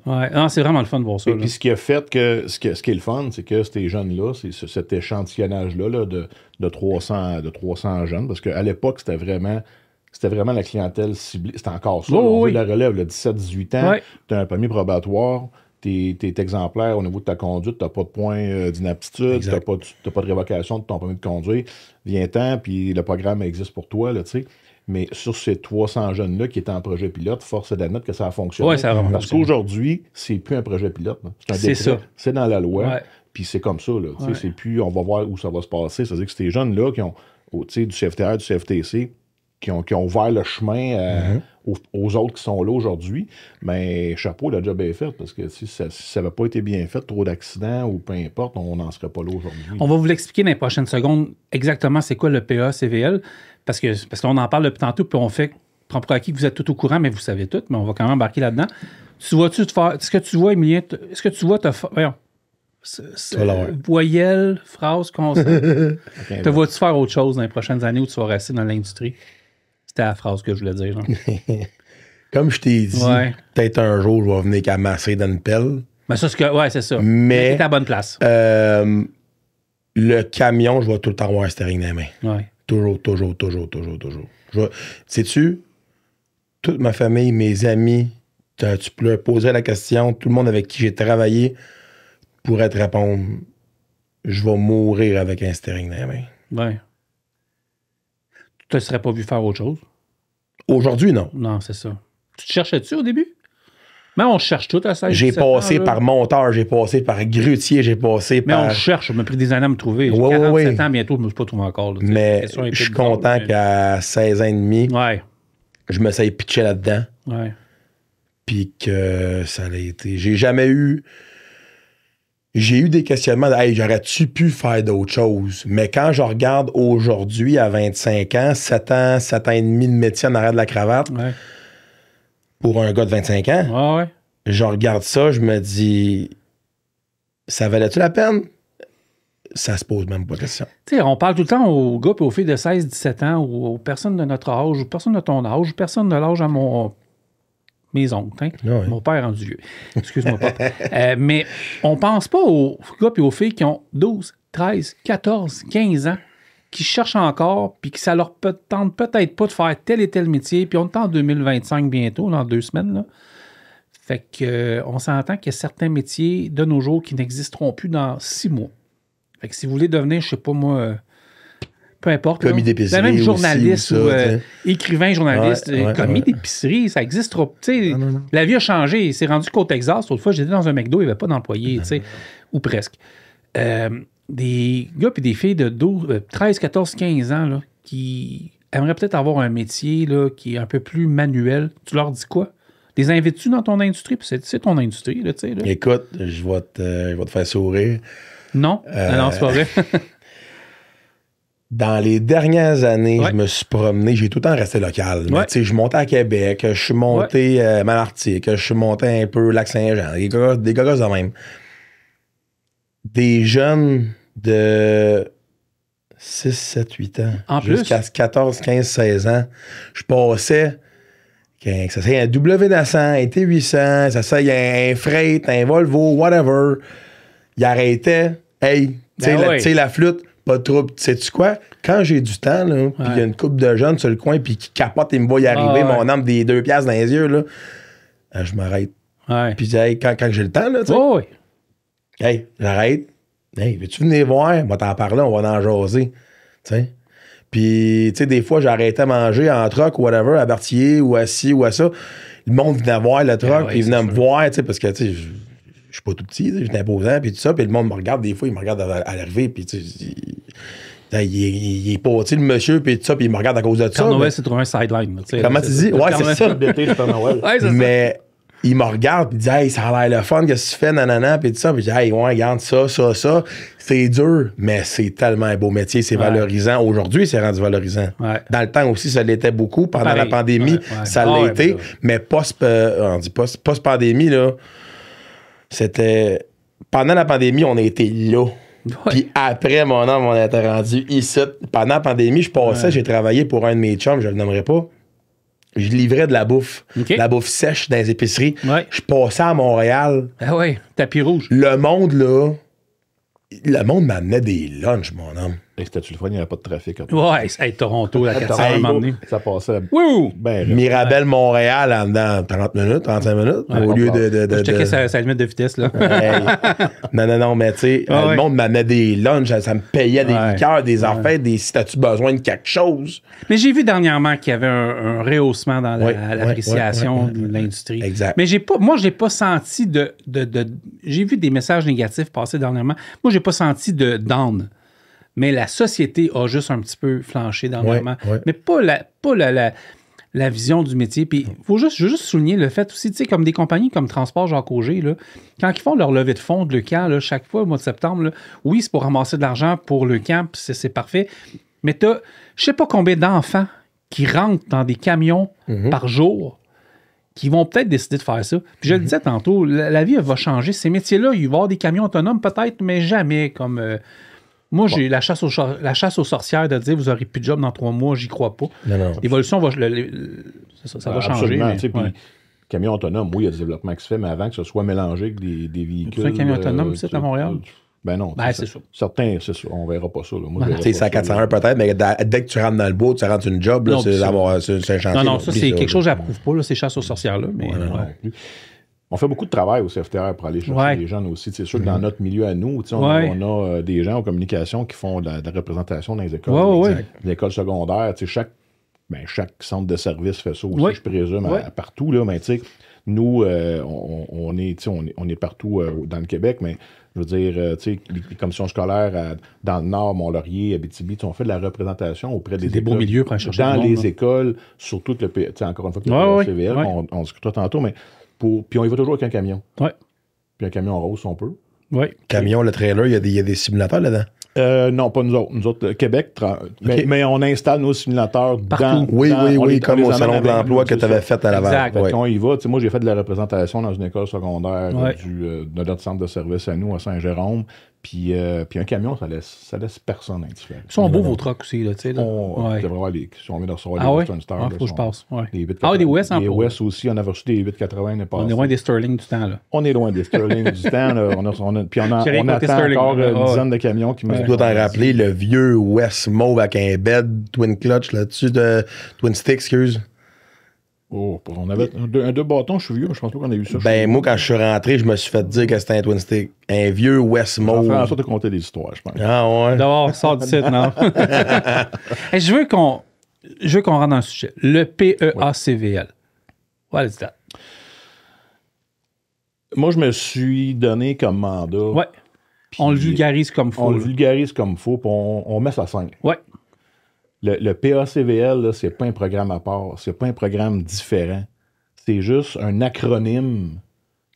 Non, c'est vraiment le fun de voir ça. Et puis ce qui a fait que ce qui est le fun, c'est que ces jeunes-là, c'est cet échantillonnage-là là, de 300 jeunes, parce qu'à l'époque, c'était vraiment la clientèle ciblée. C'était encore ça. On veut la relève, 17-18 ans, tu as un permis probatoire, tu es exemplaire au niveau de ta conduite, tu n'as pas de point d'inaptitude, tu n'as pas de révocation de ton permis de conduire. Viens-t'en, puis le programme existe pour toi, tu sais. Mais sur ces 300 jeunes-là qui étaient en projet pilote, force est d'admettre que ça a fonctionné. Ouais, ça a Parce qu'aujourd'hui, c'est plus un projet pilote. C'est un décret. C'est dans la loi. Puis c'est comme ça, là. C'est plus, on va voir où ça va se passer. C'est-à-dire que ces jeunes-là qui ont, du CFTR, du CFTC, qui ont ouvert le chemin aux autres qui sont là aujourd'hui, mais chapeau, le job est fait, parce que si ça n'avait pas été bien fait, trop d'accidents ou peu importe, on n'en serait pas là aujourd'hui. On va vous l'expliquer dans les prochaines secondes exactement c'est quoi le PA-CVL, parce qu'on en parle depuis tantôt, puis on prend pour acquis que vous êtes tout au courant, mais vous savez tout, mais on va quand même embarquer là-dedans. Est-ce que tu vois, Emilien, voyons, voyelle, phrase, concept. Te vois-tu faire autre chose dans les prochaines années où tu vas rester dans l'industrie? C'était la phrase que je voulais dire. Comme je t'ai dit, peut-être un jour, je vais venir qu'amasser dans une pelle. Mais ça, c'est ça. Mais t'es à la bonne place. Le camion, je vais tout le temps avoir un steering dans les mains. Ouais. Toujours. Sais-tu, toute ma famille, mes amis, tu peux leur poser la question, tout le monde avec qui j'ai travaillé pourrait te répondre, je vais mourir avec un steering dans les mains. Ouais. Tu ne te serais pas vu faire autre chose? Aujourd'hui, non. Non, c'est ça. Tu te cherchais-tu au début? Mais on cherche tout à ça. J'ai passé par monteur, j'ai passé par grutier, j'ai passé par... Mais on cherche, ça m'a pris des années à me trouver. J'ai 47 ans bientôt, je ne me suis pas trouvé encore. Là, mais je suis content qu'à 16 ans et demi, je me suis pitché là-dedans. Ouais. Puis que ça a été... J'ai eu des questionnements de « Hey, j'aurais-tu pu faire d'autres choses? » Mais quand je regarde aujourd'hui, à 25 ans, 7 ans et demi de métier en arrière de la cravate, pour un gars de 25 ans, je regarde ça, je me dis « Ça valait-tu la peine? » Ça se pose même pas de question. Tu sais, on parle tout le temps aux gars et aux filles de 16-17 ans, ou aux personnes de notre âge, ou personnes de ton âge, ou personnes de l'âge à mes oncles, hein? Mon père est rendu vieux. Excuse-moi, papa. Mais on pense pas aux gars et aux filles qui ont 12, 13, 14, 15 ans, qui cherchent encore, puis que ça leur tente peut-être pas de faire tel et tel métier, puis on est en 2025 bientôt, dans 2 semaines, là. Fait que on s'entend qu'il y a certains métiers de nos jours qui n'existeront plus dans 6 mois. Fait que si vous voulez devenir, je sais pas moi... peu importe. Commis d'épicerie. Même journaliste aussi, ou écrivain, journaliste. Commis d'épicerie, ça existe trop. Non. La vie a changé. C'est rendu qu'au Texas, autrefois, j'étais dans un McDo, il n'y avait pas d'employés, ou presque. Des gars et des filles de 12, 13, 14, 15 ans là, qui aimeraient peut-être avoir un métier là, qui est un peu plus manuel. Tu leur dis quoi? Les invites-tu dans ton industrie? Puis c'est ton industrie. Là, là. Écoute, je vais te faire sourire. Non, non, c'est pas vrai. Dans les dernières années, je me suis promené, j'ai tout le temps resté local. Mais je suis monté à Québec, je suis monté à Malartic, je suis monté un peu Lac-Saint-Jean, des gars de même. Des jeunes de 6, 7, 8 ans, jusqu'à 14, 15, 16 ans, je passais, ça c'est un W900, un T800, ça c'est un Freight, un Volvo, whatever. Il arrêtait, hey, tu sais, la flûte, pas de trouble. Sais-tu quoi? Quand j'ai du temps, là, puis il y a une couple de jeunes sur le coin, puis qui capotent et me voient y arriver, mon âme des 2 piastres dans les yeux, là, je m'arrête. Puis je dis, hey, quand j'ai le temps, là, tu sais. Hey, j'arrête. Hey, veux-tu venir voir? On va t'en parler, on va en jaser. Tu sais. Puis, tu sais, des fois, j'arrêtais à manger en truck ou whatever, à Berthier ou assis ou à ça. Le monde venait voir le truck, puis il venait me voir, tu sais, parce que, tu sais, je suis pas tout petit, j'étais imposant, puis tout ça, puis le monde me regarde, des fois, il me regarde à l'arrivée, puis tu sais, il est pas, tu sais, le monsieur, puis tout ça, puis il me regarde à cause de ça. Père Noël s'est trouvé un sideline. Comment tu dis? Ouais, c'est ça. Mais il me regarde, puis il dit, hey, ça a l'air le fun, qu'est-ce que tu fais, nanana, puis tout ça, puis je dis, hey, ouais, regarde ça. C'est dur, mais c'est tellement un beau métier, c'est valorisant. Aujourd'hui, c'est rendu valorisant. Dans le temps aussi, ça l'était beaucoup. Pendant la pandémie, ça l'a été, mais post-pandémie, là, c'était... Pendant la pandémie, on a été là. Puis après, mon homme, on était rendu ici. Pendant la pandémie, je passais, j'ai travaillé pour un de mes chums, je le nommerai pas. Je livrais de la bouffe. La bouffe sèche dans les épiceries. Je passais à Montréal. Ah ouais, tapis rouge. Le monde, là... Le monde m'amenait des lunchs, mon homme. Et c'était-tu le fun, il n'y avait pas de trafic. Ouais, hey, Toronto, la 400 à un moment donné. Ça passait. Ben, Mirabel, Montréal, en dedans 30 minutes, 35 minutes, au lieu de... Je checkais sa limite de vitesse, là. Hey. Non, mais tu sais, le monde m'amenait des lunchs, ça me payait des liqueurs, des affaires, si t'as-tu besoin de quelque chose. Mais j'ai vu dernièrement qu'il y avait un rehaussement dans l'appréciation de l'industrie. Exact. Mais j'ai pas senti de j'ai vu des messages négatifs passer dernièrement. Moi, j'ai pas senti de down. Mais la société a juste un petit peu flanché dernièrement. Mais pas la vision du métier. Puis, je veux juste souligner le fait aussi, tu sais, comme des compagnies comme Transport Jacques Auger, là, quand ils font leur levée de fonds de Leucan, là, chaque fois au mois de septembre, là, oui, c'est pour ramasser de l'argent pour Leucan, puis c'est parfait. Mais t'as, je sais pas combien d'enfants qui rentrent dans des camions par jour qui vont peut-être décider de faire ça. Puis je le disais tantôt, la vie elle va changer. Ces métiers-là, il va y avoir des camions autonomes peut-être, mais jamais comme... moi, j'ai la chasse aux sorcières de dire vous n'aurez plus de job dans 3 mois, j'y crois pas. Non. L'évolution va, ça va changer. Mais, camion autonome, oui, il y a des développements qui se fait, mais avant que ce soit mélangé avec des véhicules. C'est un camion autonome, c'est à Montréal? Ben non. C'est ça. Certains, c'est ça. On verra pas ça. C'est à 401 peut-être, mais dès que tu rentres dans le bois, tu rentres une job, là, c'est un chantier. Non, ça, c'est quelque chose que j'approuve pas, ces chasses aux sorcières-là. Mais, on fait beaucoup de travail au CFTR pour aller chercher les jeunes aussi. C'est sûr que dans notre milieu à nous, on a des gens en communication qui font de la représentation dans les écoles, les écoles secondaires. Chaque centre de service fait ça aussi, je présume, partout. Là, mais nous, on est partout dans le Québec, mais je veux dire, les commissions scolaires dans le Nord, Mont-Laurier, Abitibi, on fait de la représentation auprès des beaux milieux pour aller chercher dans les écoles, surtout que encore une fois, que le CVL, on discutera tantôt, mais puis on y va toujours avec un camion. Oui. Puis un camion rose, on peut. Oui. Camion, le trailer, il y a des simulateurs là-dedans? Non, pas nous autres. Nous autres, Québec, mais on installe nos simulateurs partout. Oui, comme au Salon de l'Emploi que tu avais fait à Laval. Exact. Quand on y va, moi, j'ai fait de la représentation dans une école secondaire de notre centre de service à nous, à Saint-Jérôme. Puis un camion, ça laisse personne indifférent. Ils sont beaux, vos trucks aussi, là, tu sais. Si on vient de recevoir les Western Star. Faut que je passe. Des West en plus. Des West aussi, on a reçu des 880. On est loin des Sterling du temps, là. On est loin des Sterling du temps. Puis on attend encore une dizaine de camions qui me... Tu dois t'en rappeler, le vieux West Mauve avec un bed twin clutch là-dessus, de twin stick, excuse. Oh, on avait un deux bâtons, je suis vieux, mais je pense pas qu'on a eu ça. Ben, moi, quand je suis rentré, je me suis fait dire que c'était un twin stick. Un vieux West Mauve. On va faire en sorte de compter des histoires, je pense. Ah ouais? D'abord, sort du site, non? Je veux qu'on rentre dans le sujet. Le PEACVL. What is that? Moi, je me suis donné comme mandat. Ouais. On le vulgarise comme faut. On le vulgarise comme faut, puis on met ça simple. Ouais. Le PACVL, c'est pas un programme à part, c'est pas un programme différent. C'est juste un acronyme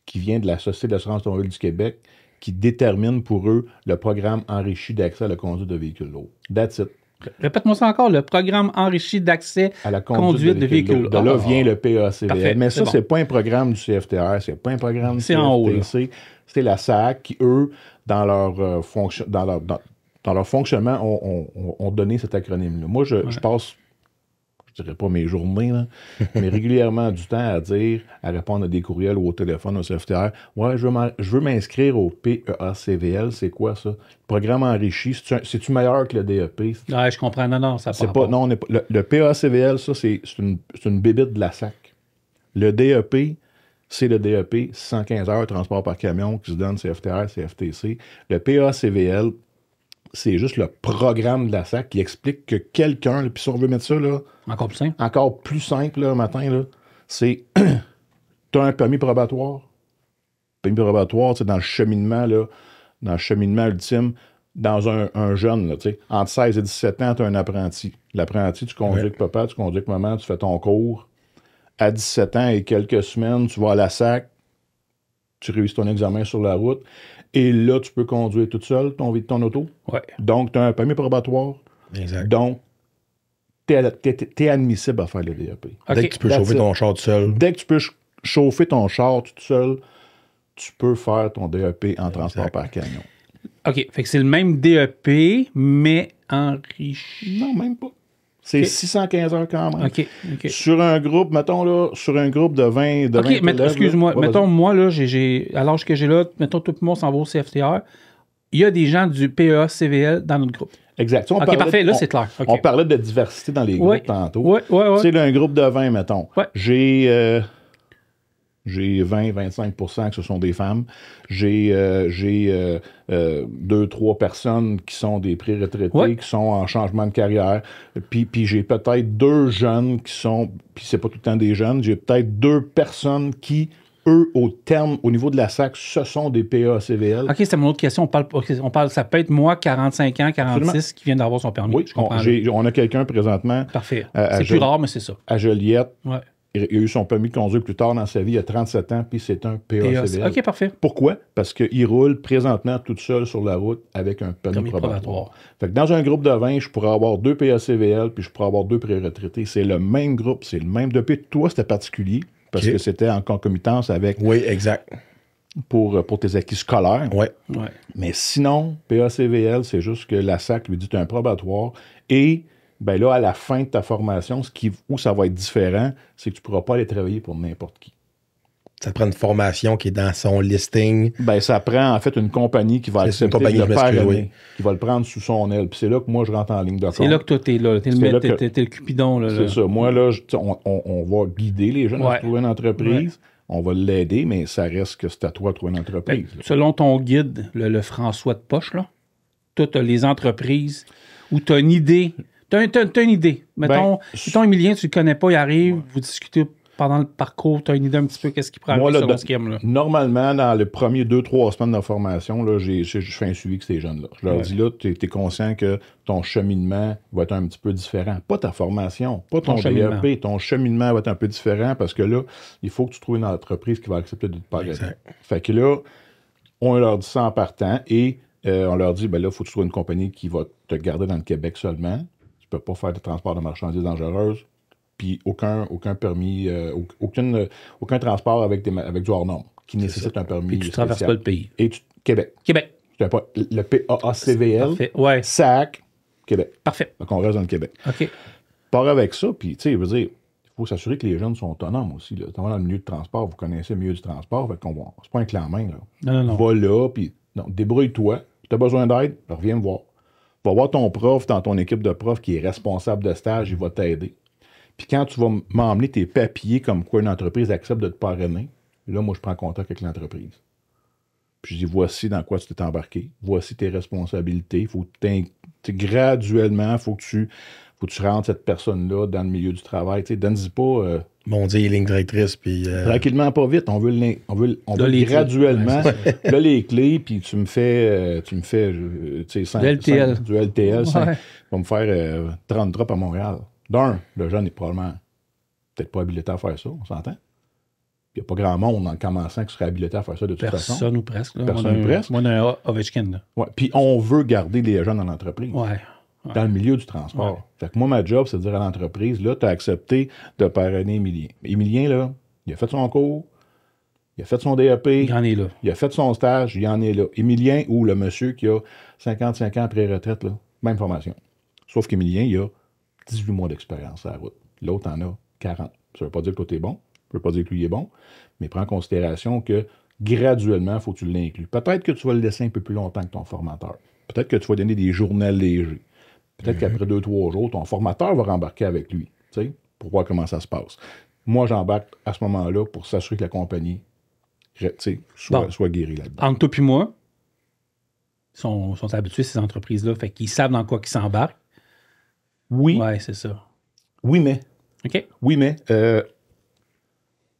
qui vient de la Société d'assurance automobile du Québec qui détermine pour eux le programme enrichi d'accès à la conduite de véhicules lourds. That's it. Répète-moi ça encore, le programme enrichi d'accès à la conduite de véhicules lourds. De là vient le PACVL. Parfait, mais ça, c'est pas un programme du CFTR, c'est pas un programme du CFTC. En haut, c'est la SAC qui, eux, dans leur fonctionnement, ont donné cet acronyme-là. Moi, je passe, je dirais pas mes journées, là, mais régulièrement du temps à répondre à des courriels ou au téléphone au CFTR. Ouais, je veux m'inscrire au PEACVL. C'est quoi ça? Programme enrichi. C'est-tu meilleur que le DEP? Ouais, je comprends. Non, ça c'est pas. Non, le PEACVL, ça, c'est une bébite de la SAC. Le DEP, c'est le DEP, 115 heures de transport par camion qui se donne CFTR, CFTC. Le PEACVL, c'est juste le programme de la SAC qui explique que quelqu'un, puis si on veut mettre ça, là, encore plus simple, là, matin, là, c'est tu as un permis probatoire. Permis probatoire, c'est dans le cheminement, là, dans le cheminement ultime, dans un jeune, là, entre 16 et 17 ans, tu as un apprenti. L'apprenti, tu conduis avec papa, tu conduis avec maman, tu fais ton cours. À 17 ans et quelques semaines, tu vas à la SAC, tu réussis ton examen sur la route. Et là, tu peux conduire toute seule ton auto. Ouais. Donc, tu as un permis probatoire. Exact. Donc, tu es admissible à faire le DEP. Okay. Dès que tu peux chauffer ton char tout seul. Dès que tu peux chauffer ton char tout seul, tu peux faire ton DEP en transport par camion. OK. Fait que c'est le même DEP, mais enrichi. Non, même pas. C'est 615 heures quand même. OK. Sur un groupe, mettons là, de 20 OK, mais excuse-moi. Mettons, moi, là, à l'âge que j'ai là, mettons, tout le monde s'en va au CFTR. il y a des gens du PEA-CVL dans notre groupe. Exact. OK, parfait. Là, c'est clair. On parlait de diversité dans les groupes tantôt. Oui. Tu sais, un groupe de 20, mettons. Ouais. J'ai 20-25% que ce sont des femmes. J'ai 2-3 personnes qui sont des pré-retraités, qui sont en changement de carrière. Puis j'ai peut-être 2 jeunes qui sont... Puis c'est pas tout le temps des jeunes. J'ai peut-être 2 personnes qui... Eux, au niveau de la SAC, ce sont des PA-CVL. OK, c'est mon autre question. On parle, ça peut être moi, 45 ans, 46, Absolument. Qui vient d'avoir son permis. Oui, on a quelqu'un présentement. Parfait. C'est plus rare, mais c'est ça. À Joliette. Ouais. Il a eu son permis de conduire plus tard dans sa vie, il a 37 ans, puis c'est un PA-CVL. OK, parfait. Pourquoi? Parce qu'il roule présentement tout seul sur la route avec un permis probatoire. Fait que dans un groupe de 20, je pourrais avoir 2 PA-CVL, puis je pourrais avoir 2 pré-retraités. C'est le même groupe, c'est le même. Depuis toi, c'était particulier. Parce que c'était en concomitance avec... Oui, exact. Pour tes acquis scolaires. Oui. Ouais. Mais sinon, PA-CVL, c'est juste que la SAC lui dit tu as un probatoire et ben là, à la fin de ta formation, où ça va être différent, c'est que tu ne pourras pas aller travailler pour n'importe qui. Ça te prend une formation qui est dans son listing. Ben, ça prend en fait une compagnie qui va accepter de le faire, qui va le prendre sous son aile. Puis c'est là que moi, je rentre en ligne de compte. C'est là que toi, t'es là. T'es le cupidon. Là, c'est ça. Moi, là, on va guider les jeunes à trouver une entreprise. On va l'aider, mais ça reste que c'est à toi de trouver une entreprise. Ben, selon ton guide, le François de Poche, là, toi, tu as les entreprises où tu as une idée. Tu as une idée. Mettons, Émilien, tu ne le connais pas, il arrive, vous discutez pendant le parcours, tu as une idée un petit peu qu'est-ce qui pourrait arriver selon ce schème, là. Normalement, dans les premiers 2-3 semaines de formation, là, je fais un suivi avec ces jeunes-là. Je leur dis là, tu es conscient que ton cheminement va être un petit peu différent. Pas ta formation, pas ton DEP, ton cheminement va être un peu différent parce que là, il faut que tu trouves une entreprise qui va accepter de te payer. Fait que là, on leur dit ça en partant et on leur dit, ben là, il faut que tu trouves une compagnie qui va te garder dans le Québec seulement. Tu peux pas faire de transport de marchandises dangereuses. Puis aucun permis, aucun transport avec du hors-norme qui nécessite un permis. Puis tu ne traverses pas le pays. Et Québec. Le PAA-CVL, SAC, Québec. Parfait. Donc on reste dans le Québec. OK. Part avec ça, puis tu sais, je veux dire, il faut s'assurer que les jeunes sont autonomes aussi. Là. Dans le milieu de transport, vous connaissez le milieu du transport, fait qu'on va. C'est pas un clan main, là. Non. Va là, puis débrouille-toi. Tu as besoin d'aide, reviens me voir. Va voir ton prof dans ton équipe de profs qui est responsable de stage, il va t'aider. Puis quand tu vas m'emmener tes papiers comme quoi une entreprise accepte de te parrainer, là, moi, je prends contact avec l'entreprise. Puis je dis, voici dans quoi tu t'es embarqué, voici tes responsabilités. Faut que graduellement, il faut que tu rentres cette personne-là dans le milieu du travail. Donne-y pas... Bon, on dit ligne directrice, puis... Tranquillement, pas vite. On veut graduellement. Là, les clés, puis tu me fais du LTL. Du LTL. Va me faire 30 drops à Montréal. Le jeune est probablement peut-être pas habilité à faire ça, on s'entend. Il n'y a pas grand monde en commençant qui serait habilité à faire ça de toute façon. Personne ou presque. Là. Personne ou presque. Moi, on a un Ovechkin. Ouais. Puis on veut garder les jeunes dans l'entreprise. Dans le milieu du transport. Ouais. Fait que moi, ma job, c'est de dire à l'entreprise, là, tu as accepté de parrainer Émilien. Émilien, là, il a fait son cours, il a fait son DEP. Il en est là. Il a fait son stage, il en est là. Émilien ou le monsieur qui a 55 ans après retraite, là, même formation. Sauf qu'Émilien, il a 18 mois d'expérience à la route. L'autre en a 40. Ça ne veut pas dire que toi, t'es bon. Ça ne veut pas dire que lui est bon. Mais prends en considération que graduellement, il faut que tu l'inclues. Peut-être que tu vas le laisser un peu plus longtemps que ton formateur. Peut-être que tu vas donner des journaux légers. Peut-être qu'après 2-3 jours, ton formateur va rembarquer avec lui. Pour voir comment ça se passe. Moi, j'embarque à ce moment-là pour s'assurer que la compagnie soit guérie là-dedans. Entre toi et moi, sont habitués, ces entreprises-là. Fait qu'ils savent dans quoi ils s'embarquent. Oui. Oui, c'est ça. Oui, mais. OK. Oui, mais.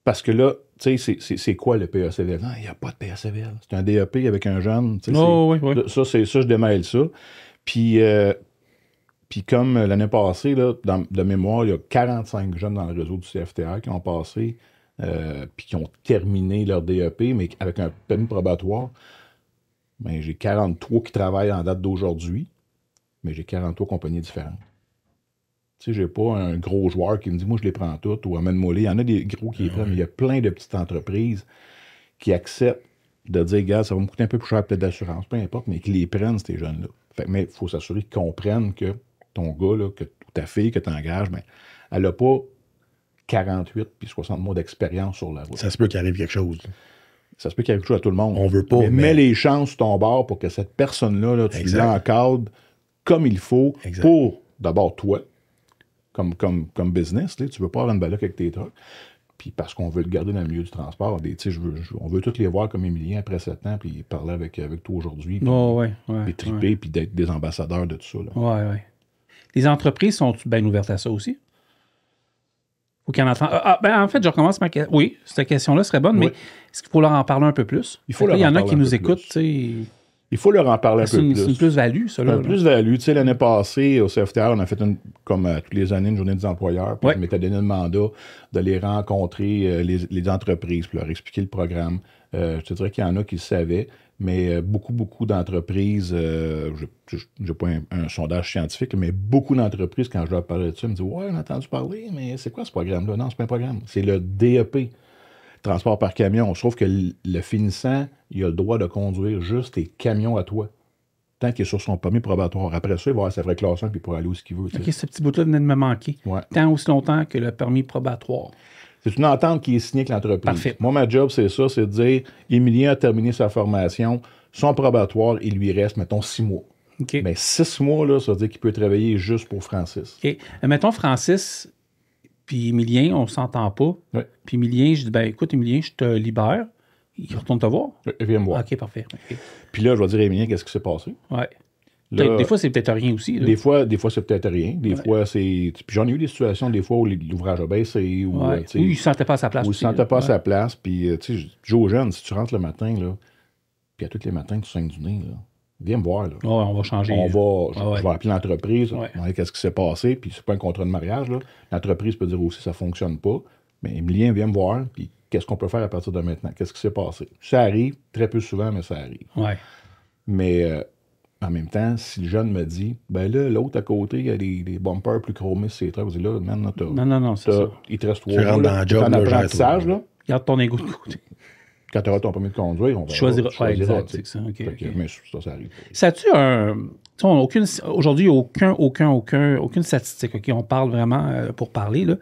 Parce que là, tu sais, c'est quoi le PACVL? Non, il n'y a pas de PACVL. C'est un DEP avec un jeune. Oui. Ça, je démêle ça. Puis comme l'année passée, là, de mémoire, il y a 45 jeunes dans le réseau du CFTR qui ont passé puis qui ont terminé leur DEP, mais avec un permis probatoire. Ben, j'ai 43 qui travaillent en date d'aujourd'hui, mais j'ai 43 compagnies différentes. Tu sais, j'ai pas un gros joueur qui me dit, moi, je les prends toutes, ou amène-moi les. Il y en a des gros qui les prennent, mais il y a plein de petites entreprises qui acceptent de dire, gars, ça va me coûter un peu plus cher peut-être d'assurance, peu importe, mais qui les prennent, ces jeunes-là. Mais il faut s'assurer qu'ils comprennent que ton gars, là, que ta fille que tu engages, ben, elle n'a pas 48 puis 60 mois d'expérience sur la route. Ça se peut qu'il arrive quelque chose. Ça se peut qu'il y ait quelque chose à tout le monde. On veut pas. Mais mets les chances sur ton bord pour que cette personne-là, là, tu l'encadres comme il faut pour, d'abord, toi, comme business. Là, tu veux pas avoir une balade avec tes trucs. Puis parce qu'on veut le garder dans le milieu du transport. On veut tous les voir comme Émilien après 7 ans, puis parler avec toi aujourd'hui. Puis triper, puis d'être des ambassadeurs de tout ça. Oui. Les entreprises sont bien ouvertes à ça aussi? Faut qu'il y en entende. En fait, je recommence ma question. Oui, cette question-là serait bonne, mais est-ce qu'il faut leur en parler un peu plus? Il y en a qui nous écoutent, tu sais. Il faut leur en parler un peu plus. C'est une plus-value, ça. C'est une plus-value. Tu sais, l'année passée, au CFTR, on a fait, comme toutes les années, une journée des employeurs. Puis je m'étais donné le mandat d'aller rencontrer les entreprises, puis leur expliquer le programme. Je te dirais qu'il y en a qui le savaient, mais beaucoup d'entreprises, je n'ai pas un sondage scientifique, mais beaucoup d'entreprises, quand je leur parlais de ça, me disent « Ouais, on a entendu parler, mais c'est quoi ce programme-là? » Non, c'est pas un programme. C'est le DEP. Transport par camion. Sauf que le finissant, il a le droit de conduire juste tes camions à toi. Tant qu'il est sur son permis probatoire. Après ça, il va avoir sa vraie classe 1 puis il pourra aller où il veut. OK, ce petit bout-là venait de me manquer. Ouais. Tant aussi longtemps que le permis probatoire. C'est une entente qui est signée avec l'entreprise. Parfait. Moi, ma job, c'est ça, c'est de dire, Émilien a terminé sa formation, son probatoire, il lui reste, mettons, 6 mois. OK. Mais 6 mois, là, ça veut dire qu'il peut travailler juste pour Francis. OK. Mettons, Francis puis Émilien, on s'entend pas. Ouais. Puis Émilien, je dis, écoute, Émilien, je te libère. Il retourne te voir. Il vient me voir. OK, parfait. Okay. Puis là, je vais dire à Émilien, qu'est-ce qui s'est passé? Ouais. Là, des fois, c'est peut-être rien aussi. Là. Des fois, c'est peut-être rien. Des fois, c'est... Puis j'en ai eu des situations, des fois, où l'ouvrage a baissé. Ou il ne se sentait pas à sa place. Ou il ne se sentait pas à sa place. Puis, tu sais, je dis aux jeunes, si tu rentres le matin, là, puis à tous les matins, tu saignes du nez, là, viens me voir. Là. On va changer. Je vais appeler l'entreprise, demander qu'est-ce qui s'est passé, puis c'est pas un contrat de mariage. Là. L'entreprise peut dire aussi ça ne fonctionne pas. Mais Émilien, viens me voir, puis qu'est-ce qu'on peut faire à partir de maintenant? Qu'est-ce qui s'est passé? Ça arrive, très peu souvent, mais ça arrive. Ouais. Mais en même temps, si le jeune me dit, ben là, l'autre à côté, il y a des bumpers plus chromés sur ses traits, vous dites là, man, non, c'est ça. Il te reste 3 mois. Tu rentres dans le job, en apprentissage, là. Garde ton égo de côté. Quand tu auras ton permis de conduire, on va choisira. Exact, c'est ça. Mais ça arrive. Ça a-tu aujourd'hui, aucune statistique. OK, on parle vraiment pour parler. Là.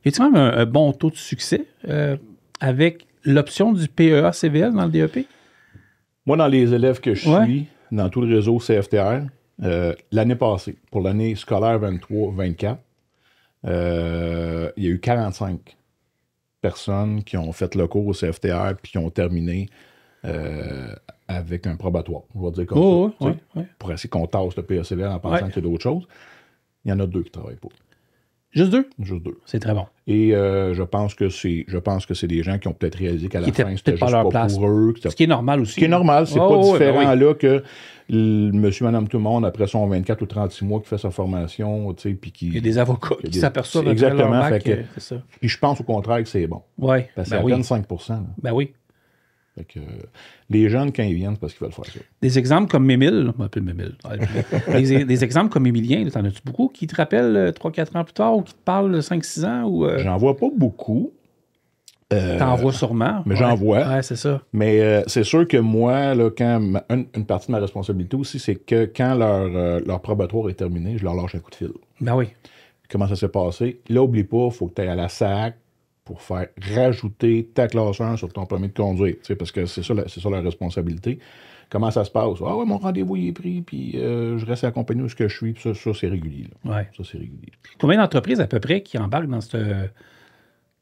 Y a-t-il même un bon taux de succès avec l'option du PEA-CVL dans le DEP? Moi, dans les élèves que je suis, dans tout le réseau CFTR, l'année passée, pour l'année scolaire 23-24, il y a eu 45 personnes qui ont fait le cours au CFTR puis qui ont terminé avec un probatoire. Je vais dire comme ça. Pour essayer qu'on tasse le PEA-CVL en pensant qu'il y a d'autres choses. Il y en a 2 qui travaillent pas. Juste 2? Juste 2. C'est très bon. Et je pense que c'est des gens qui ont peut-être réalisé qu'à la fin, c'était juste pas leur place. Pour eux. Ce qui est normal aussi. Ce qui est normal, c'est pas différent là que monsieur, madame, tout le monde, après son 24 ou 36 mois qui fait sa formation, tu sais, puis qui... Il y a des avocats qui s'aperçoivent après leur bac, c'est ça. Puis je pense au contraire que c'est bon. Oui. Parce que c'est à peine 5 %. Ben oui. Fait que, les jeunes, quand ils viennent, c'est parce qu'ils veulent faire ça. Des exemples comme Mémile, des exemples comme Émilien, t'en as-tu beaucoup qui te rappellent 3-4 ans plus tard ou qui te parlent 5-6 ans? Ou, J'en vois pas beaucoup. T'en vois sûrement. Mais j'en vois. Ouais, c'est ça. Mais c'est sûr que moi, là, quand une partie de ma responsabilité aussi, c'est que quand leur probatoire est terminé, je leur lâche un coup de fil. Ben oui. Comment ça s'est passé? Là, oublie pas, il faut que tu ailles à la SAC pour faire rajouter ta classe 1 sur ton permis de conduire, parce que c'est ça la responsabilité. Comment ça se passe? Ah ouais, mon rendez-vous il est pris, puis je reste accompagné où je suis, puis ça c'est régulier. Ouais. Ça, c'est régulier. Combien d'entreprises à peu près qui embarquent dans cette...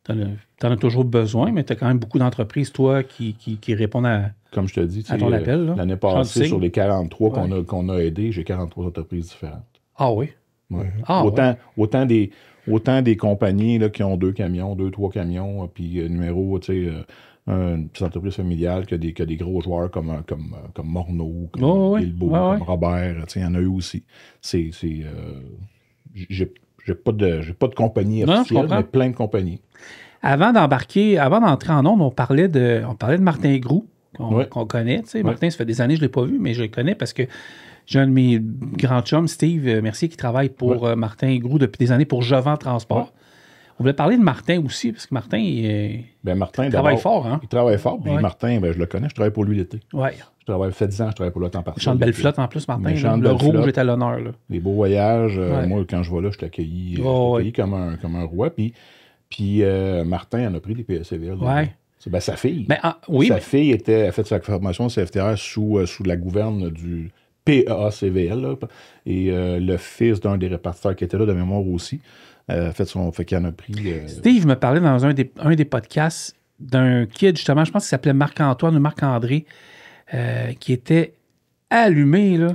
T'en as toujours besoin, mais t'as quand même beaucoup d'entreprises, toi, qui répondent à... Comme je te dis, ton appel, l'année passée, sur les 43 qu'on a aidés, j'ai 43 entreprises différentes. Ah oui? Ouais. Autant des compagnies là, qui ont 2 camions, 2-3 camions, puis numéro, tu sais, une petite entreprise familiale qui a des gros joueurs comme Morneau, comme Bilbo, comme Robert, tu sais, il y en a eu aussi. J'ai pas de compagnie officielle, mais plein de compagnies. Avant d'entrer en ondes, on parlait de Martin Groux, qu'on connaît. Tu sais. Martin, ça fait des années que je ne l'ai pas vu, mais je le connais parce que j'ai un de mes grands chums, Steve Mercier, qui travaille pour Martin Groux depuis des années pour Jovent Transport. Ouais. On voulait parler de Martin aussi, parce que Martin, il travaille fort. Hein? Il travaille fort. Puis Martin, je le connais, je travaille pour lui l'été. Oui. Ça fait 10 ans que je travaille pour lui à temps partiel. Chante belle flotte en plus, Martin. Le rouge est à l'honneur. Là. Les beaux voyages. Moi, quand je vais là, je t'accueillis comme un roi. Puis Martin en a pris des PSCVL. Oui. Ben, sa fille. Ben, oui, sa fille a fait sa formation CFTR sous la gouverne du PACVL, là, et le fils d'un des répartiteurs qui était là de mémoire aussi, fait qu'il en a pris... Steve me parlait dans un des podcasts d'un kid, justement, je pense qu'il s'appelait Marc-Antoine ou Marc-André, qui était allumé, là.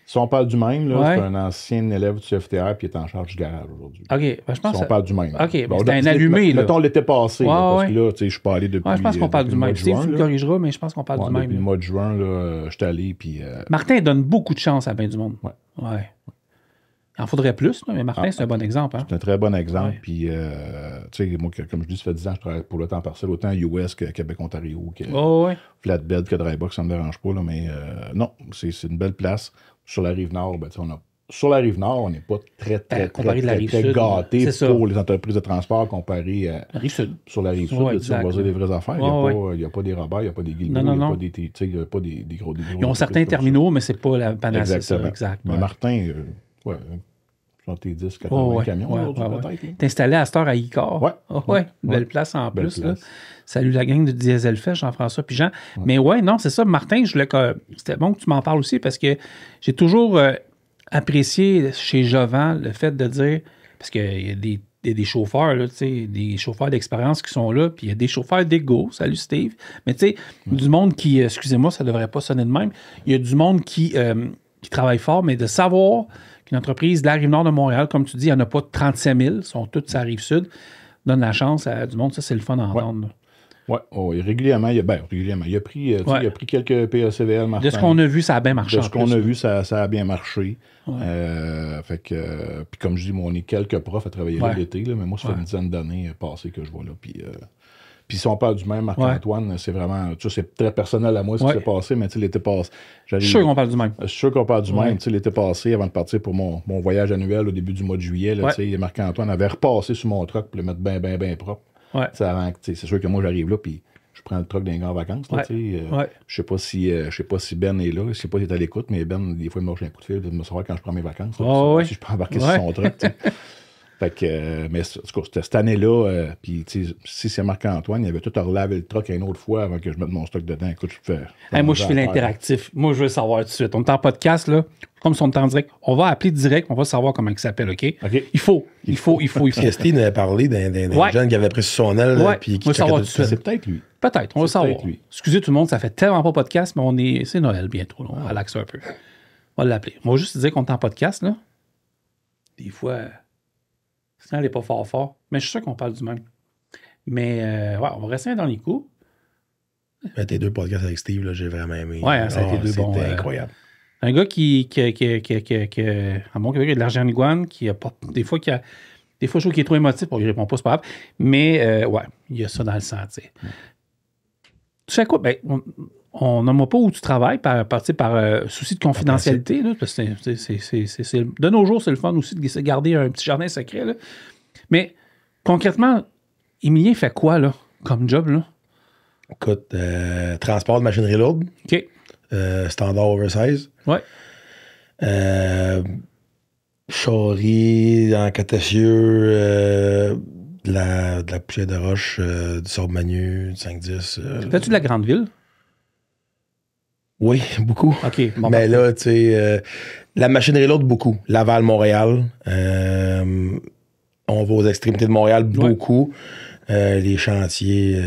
Si on parle du même, là, c'est un ancien élève du CFTR qui est en charge du garage aujourd'hui. OK, ben, je pense si on parle du même. OK, bon, c'était un allumé, là. Mettons l'été passé, parce que là, tu sais, je suis pas allé depuis je pense qu'on parle du même. Steve, tu me corrigeras, mais je pense qu'on parle du même. Depuis le mois de juin, là, j'étais allé, puis... Martin donne beaucoup de chance à bien du monde. Ouais. Il en faudrait plus, là, mais Martin, c'est un bon exemple. Hein? C'est un très bon exemple. Puis, tu sais, moi, comme je dis, ça fait 10 ans que je travaille pour le temps partiel, autant US que Québec-Ontario, que Flatbed, que Drybox, ça ne me dérange pas. Là, mais non, c'est une belle place. Sur la Rive-Nord, ben, sur la Rive-Nord, on n'est pas très gâté pour les entreprises de transport comparé à la Rive-Sud. Sur la Rive-Sud, on va dire des vraies affaires. Il n'y a pas des Robert, il n'y a pas des Guillemot, il n'y a pas des gros... Ils ont certains terminaux, mais c'est pas la panacée. Exact. Mais Martin... 70, 80 camions, peut-être. T'es installé à cette heure à Icor. Belle place en plus. Là. Salut la gang de Dieselfest, Jean-François puis Jean. Mais non, c'est ça, Martin, c'était bon que tu m'en parles aussi parce que j'ai toujours apprécié chez Jovan le fait de dire, parce qu'il y a des chauffeurs, là, des chauffeurs d'expérience qui sont là, puis il y a des chauffeurs d'égo, salut Steve, mais tu sais, du monde qui, excusez-moi, ça devrait pas sonner de même, il y a du monde qui travaille fort, mais de savoir qu'une entreprise de la Rive-Nord de Montréal, comme tu dis, il n'y en a pas 37 000, sont toutes à la Rive-Sud, donne la chance à du monde. Ça, c'est le fun à entendre. Oui, régulièrement, il a pris quelques PACVL, Martin. De ce qu'on a vu, ça a bien marché. De ce qu'on a vu, ça a bien marché. Fait que, puis comme je dis, moi, on est quelques profs à travailler là l'été, là, mais moi, ça fait une dizaine d'années passées que je vois là. Puis si on parle du même, Marc-Antoine, c'est vraiment... Tu sais, c'est très personnel à moi ce qui s'est passé, mais tu sais, l'été passé... Je suis sûr qu'on parle du même. Je suis sûr qu'on parle du même. Tu sais, l'été passé, avant de partir pour mon voyage annuel au début du mois de juillet, là, tu sais, Marc-Antoine avait repassé sur mon truck pour le mettre bien propre. C'est sûr que moi, j'arrive là, puis je prends le truck d'un gars en vacances. Là, je sais pas si Ben est là, je sais pas s'il est à l'écoute, mais Ben, des fois, il me lâche un coup de fil, il me savoir quand je prends mes vacances. Là, si je peux embarquer sur son truck. Fait que, mais cette année-là, puis si c'est Marc-Antoine, il avait tout à relaver le truck une autre fois avant que je mette mon stock dedans. Écoute, je fais. Moi, je fais l'interactif. Moi, je veux savoir tout de suite. On est en podcast, là, comme si on était en direct. On va appeler direct, on va savoir comment il s'appelle, OK? Il faut. Christine avait parlé d'un jeune qui avait pris sur son aile. Puis qui savoir tout de suite. C'est peut-être lui. Peut-être, on va savoir. Excusez tout le monde, ça fait tellement pas podcast, mais c'est Noël bientôt. Là, on relaxe un peu. On va l'appeler. On va juste dire qu'on est en podcast, là. Des fois. Elle n'est pas fort. Mais je suis sûr qu'on parle du même. Mais on va rester dans les coups. Tes 2 podcasts avec Steve, là, j'ai vraiment aimé. Ça a été 2 bons. C'était incroyable. Un gars qui à mon Québec, il a de l'argent de Guane, qui a pas. Des fois, je trouve qu'il est trop émotif. Bon, il répond pas, c'est pas grave. Mais il y a ça dans le sang, tu sais. Tu sais quoi? Ben, on nomme pas où tu travailles par souci de confidentialité. Là, parce que de nos jours, c'est le fun aussi de garder un petit jardin secret. Là. Mais concrètement, Émilien fait quoi là, comme job? Là? Écoute, transport de machinerie lourde. OK. Standard oversize. Ouais. Charrie, en catessieux, de la poussière de roche, du sable manu, du 5-10. Fais-tu de la grande ville? Oui, beaucoup. OK. Bon, mais là, tu sais, la machinerie lourde, beaucoup. Laval, Montréal. On va aux extrémités de Montréal, beaucoup. Les chantiers.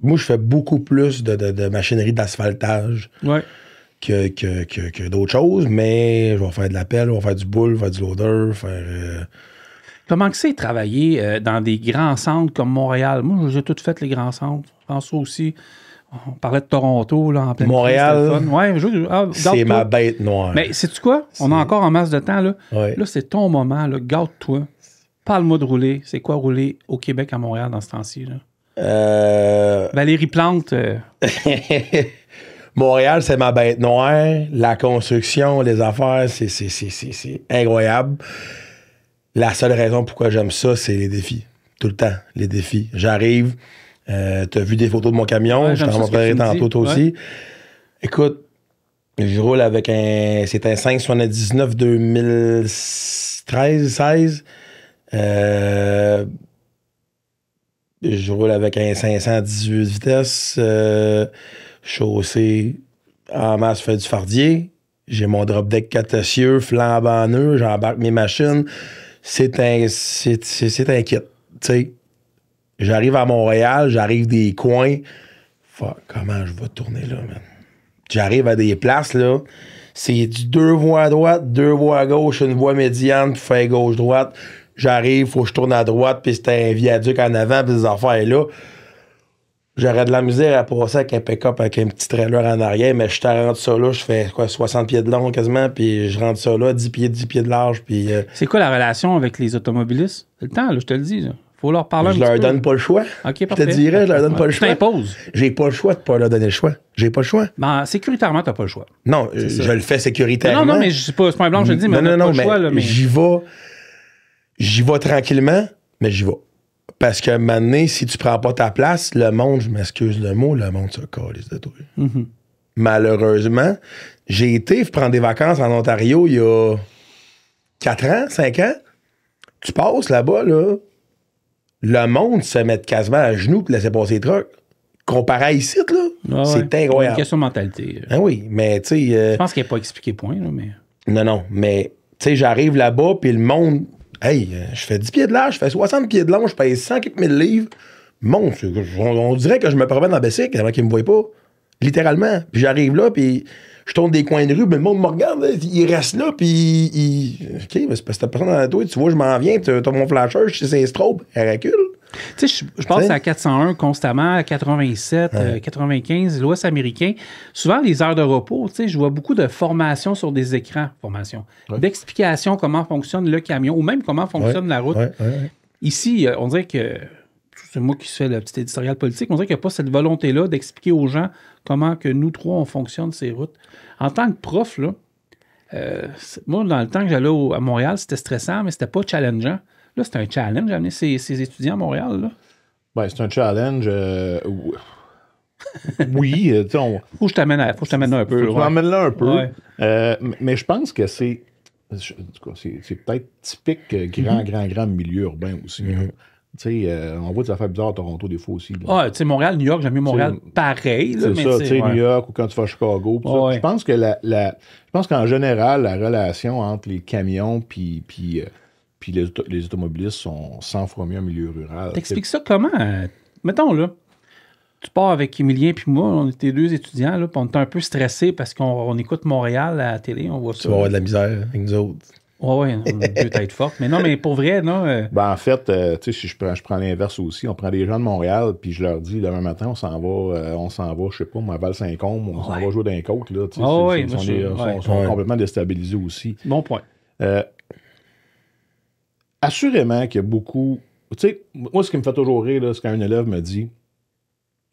Moi, je fais beaucoup plus de machinerie d'asphaltage que d'autres choses, mais je vais faire de la pelle, je vais faire du boule, faire du loader, faire... Comment que c'est travailler dans des grands centres comme Montréal? Moi, j'ai tout fait les grands centres. François aussi. On parlait de Toronto, là, en pleine Montréal, c'est ma bête noire. Mais sais-tu quoi? On a encore en masse de temps, là. Ouais. Là, c'est ton moment, là. Garde-toi. Parle-moi de rouler. C'est quoi rouler au Québec, à Montréal, dans ce temps-ci, là? Valérie Plante. Montréal, c'est ma bête noire. La construction, les affaires, c'est incroyable. La seule raison pourquoi j'aime ça, c'est les défis. Tout le temps, les défis. J'arrive... t'as vu des photos de mon camion, je t'en montrerai tantôt toi aussi. Écoute, je roule avec c'est un 579 2013-16. Je roule avec un 518 vitesses, chaussée en masse, fait du fardier. J'ai mon drop deck 4 essieux, flambant neuf, j'embarque mes machines. C'est un kit, tu sais. J'arrive à Montréal, j'arrive des coins. Fuck, comment je vais tourner là, man? J'arrive à des places, là. C'est du 2 voies à droite, 2 voies à gauche, une voie médiane pour faire gauche-droite. J'arrive, faut que je tourne à droite, puis c'est un viaduc en avant, puis des affaires là. J'aurais de la misère à passer avec un pick-up, avec un petit trailer en arrière, mais je te rentre ça là, je fais quoi, 60 pieds de long quasiment, puis je rentre ça là, 10 pieds de large, puis... C'est quoi la relation avec les automobilistes? C'est le temps, là, je te le dis, là. Faut leur parler un petit peu. Je leur donne pas le choix. OK, parfait. Je te dirais, je leur donne pas le choix. Tu t'imposes. J'ai pas le choix de pas leur donner le choix. J'ai pas le choix. Ben, sécuritairement, t'as pas le choix. Non, je le fais sécuritairement. Non, mais c'est pas un blanc, je te dis, mais on a pas le choix, là. Mais... J'y vais tranquillement, mais j'y vais. Parce que maintenant, si tu prends pas ta place, le monde, je m'excuse le mot, le monde se calisse de toi. Mm-hmm. Malheureusement, j'ai été prendre des vacances en Ontario il y a 4 ans, 5 ans. Tu passes là-bas, là, le monde se met quasiment à genoux pour laisser passer les trucks. Comparé à ici, là, c'est incroyable. C'est une question de mentalité. Ah oui, mais tu sais... je pense qu'il n'est pas expliqué point, là, mais... Non, mais tu sais, j'arrive là-bas, puis le monde... Hey, je fais 10 pieds de large, je fais 60 pieds de long, je paye 100 quelques mille livres. Mon, on dirait que je me promène dans Bessic avant qu'ils me voient pas. Littéralement. Puis j'arrive là, puis je tourne des coins de rue, mais le monde me regarde, là, il reste là, puis OK, mais c'est parce que t'as personne dans toi, tu vois, je m'en viens, t'as mon flasheur, je sais c'est un strobe, elle recule. Tu sais, je passe à 401 constamment, à 87, 95, l'Ouest américain. Souvent, les heures de repos, tu sais, je vois beaucoup de formations sur des écrans, d'explications comment fonctionne le camion ou même comment fonctionne la route. Ici, on dirait que, c'est moi qui fais le petit éditorial politique, on dirait qu'il n'y a pas cette volonté-là d'expliquer aux gens comment que nous trois, on fonctionne ces routes. En tant que prof, là, moi, dans le temps que j'allais à Montréal, c'était stressant, mais c'était pas challengeant. Là, c'est un challenge d'amener ces étudiants à Montréal, là. Ben, c'est un challenge. Oui. Faut que je t'amène là un peu. Faut que je t'emmène là un peu. Ouais. Mais je pense que c'est peut-être typique grand milieu urbain aussi. Tu sais, on voit des affaires bizarres à Toronto des fois aussi. Ah, tu sais, Montréal, New York, j'aime mieux Montréal pareil. C'est ça, tu sais, New York ou quand tu vas à Chicago. Je pense que je pense qu'en général, la relation entre les camions puis les automobilistes sont 100 fois mieux en milieu rural. T'expliques ça comment? Mettons, là, tu pars avec Émilien puis moi, on était 2 étudiants, là, puis on était un peu stressés parce qu'on écoute Montréal à la télé, on voit ça. Tu vas avoir de la misère avec nous autres. Oui, on a 2 têtes fortes. Mais non, mais pour vrai, non. Ben, en fait, tu sais, si je prends l'inverse aussi, on prend des gens de Montréal, puis je leur dis, demain matin, on s'en va, je sais pas, à Val-Saint-Côme, on s'en va jouer dans les côtes, là. Ils sont complètement déstabilisés aussi. Bon point. Assurément qu'il y a beaucoup... Tu sais, moi, ce qui me fait toujours rire, là, c'est quand un élève me dit,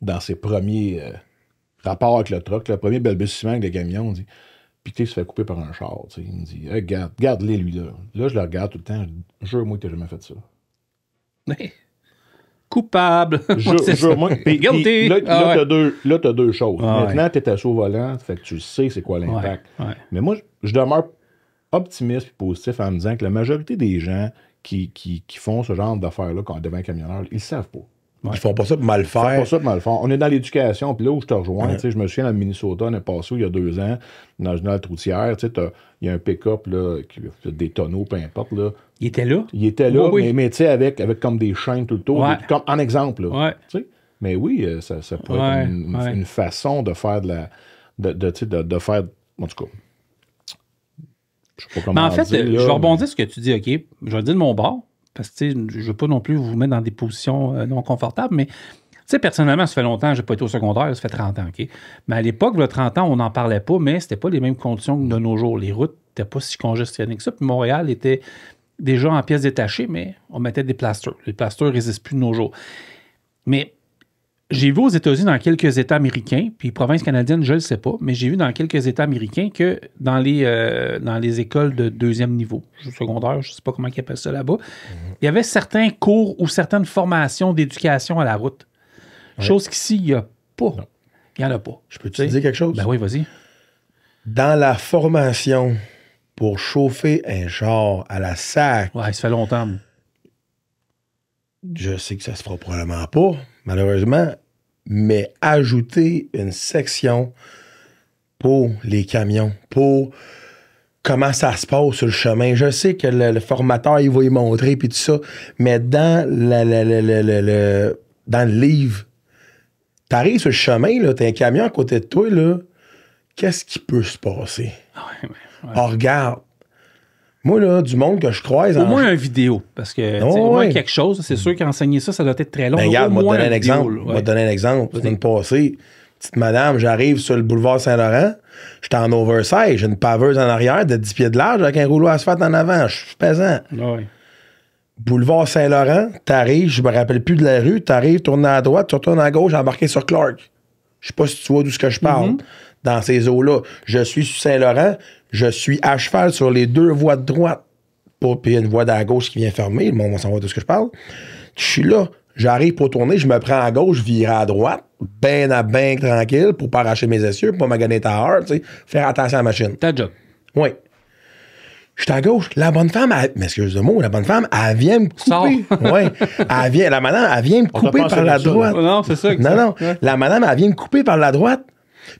dans ses premiers rapports avec le truck, le premier balbutiement avec les camions, on dit, puis tu sais, il se fait couper par un char, tu sais. Il me dit, hey, regarde-les, lui, là. Là, je le regarde tout le temps, jure-moi que t'as jamais fait ça. Coupable. Jure-moi. Guilty. Là, t'as deux choses. Maintenant, t'es assis au volant, fait que tu sais c'est quoi l'impact. Mais moi, je demeure optimiste et positif en me disant que la majorité des gens qui font ce genre d'affaires-là quand on devient camionneur, ils le savent pas. Ils font pas ça pour mal faire. Ils font pas ça pour mal faire. On est dans l'éducation, puis là où je te rejoins, je me souviens dans le Minnesota, on est passé il y a 2 ans, dans une halte routière, il y a un pick-up, là, qui a des tonneaux, peu importe, là. Il était là? Il était là, mais tu sais, avec comme des chaînes tout le tour, comme en exemple, là. Mais oui, ça peut être une façon de faire de faire, en tout cas, je sais pas comment en fait, dire, je vais rebondir sur ce que tu dis, OK? Je vais dire de mon bord, parce que je ne veux pas non plus vous mettre dans des positions non confortables, mais personnellement, ça fait longtemps, je n'ai pas été au secondaire, ça fait 30 ans, OK? Mais à l'époque, le 30 ans, on n'en parlait pas, mais c'était pas les mêmes conditions que de nos jours. Les routes n'étaient pas si congestionnées que ça, puis Montréal était déjà en pièces détachées, mais on mettait des plasters. Les plasters ne résistent plus de nos jours. Mais j'ai vu aux États-Unis, dans quelques États américains, puis provinces canadiennes, je ne le sais pas, mais j'ai vu dans quelques États américains que dans les écoles de 2e niveau, secondaire, je ne sais pas comment ils appellent ça là-bas, il y avait certains cours ou certaines formations d'éducation à la route. Chose qu'ici, il n'y a pas. Il n'y en a pas. Je peux te dire quelque chose? Ben oui, vas-y. Dans la formation pour chauffer un char à la SAC. Ouais, ça fait longtemps. je sais que ça se fera probablement pas, malheureusement, mais ajouter une section pour les camions, pour comment ça se passe sur le chemin. Je sais que le formateur, il va y montrer, puis tout ça, mais dans dans le livre, t'arrives sur le chemin, là, t'as un camion à côté de toi, là, qu'est-ce qui peut se passer? Ouais. Oh, regarde. Moi, là, du monde que je croise... Au moins une vidéo, parce que au moins quelque chose, c'est sûr qu'enseigner ça doit être très long. Ben, regarde, moi, donner un exemple. Ouais. Moi, donner un exemple. La semaine passée, petite madame, j'arrive sur le boulevard Saint-Laurent, j'étais en oversize, j'ai une paveuse en arrière de 10 pieds de large avec un rouleau asphalte en avant. Je suis pesant. Ouais. Boulevard Saint-Laurent, t'arrives, je me rappelle plus de la rue, t'arrives, tournes à droite, tu retournes à gauche, embarqué sur Clark. Je sais pas si tu vois d'où ce que je parle. Dans ces eaux-là. Je suis sur Saint-Laurent, je suis à cheval sur les 2 voies de droite. Puis il y a une voie à gauche qui vient fermer, le monde va savoir de ce que je parle. Je suis là, j'arrive pour tourner, je me prends à gauche, je vire à droite, ben tranquille, pour pas arracher mes essieux, pour pas me gagner ta heure, tu sais, faire attention à la machine. Ta job. Oui. Je suis à gauche. La bonne femme, mais excuse-moi, la bonne femme, elle vient me couper. Oui. La madame, elle vient me couper par la droite. Non, c'est ça. Non. Ouais. La madame, elle vient me couper par la droite.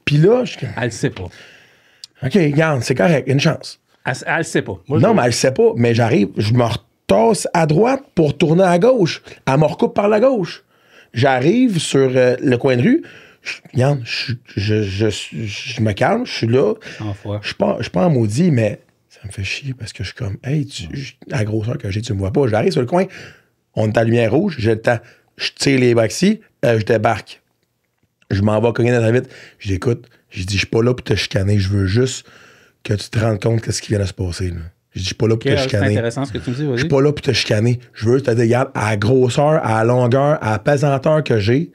Puis là, elle le sait pas. OK, regarde, c'est correct, une chance. Elle le sait pas. Mais elle le sait pas, mais j'arrive, je me retasse à droite pour tourner à gauche. Elle me recoupe par la gauche. J'arrive sur le coin de rue. Regarde, je me calme, je suis là. Je suis pas en maudit, mais ça me fait chier parce que je suis comme, hey, à la grosseur que j'ai, tu me vois pas. J'arrive sur le coin, on est à lumière rouge, j'ai le temps. Je tire les baxis, je débarque. Je m'en vais cogner dans la vitre. Je dis, écoute, je dis, je suis pas là pour te chicaner, je veux juste que tu te rendes compte de ce qui vient de se passer. Là. Je dis, je suis pas là pour te chicaner. C'est intéressant ce que tu me dis, vas-y. Je suis pas là pour te chicaner. Je veux te dire, regarde, à la grosseur, à la longueur, à la pesanteur que j'ai,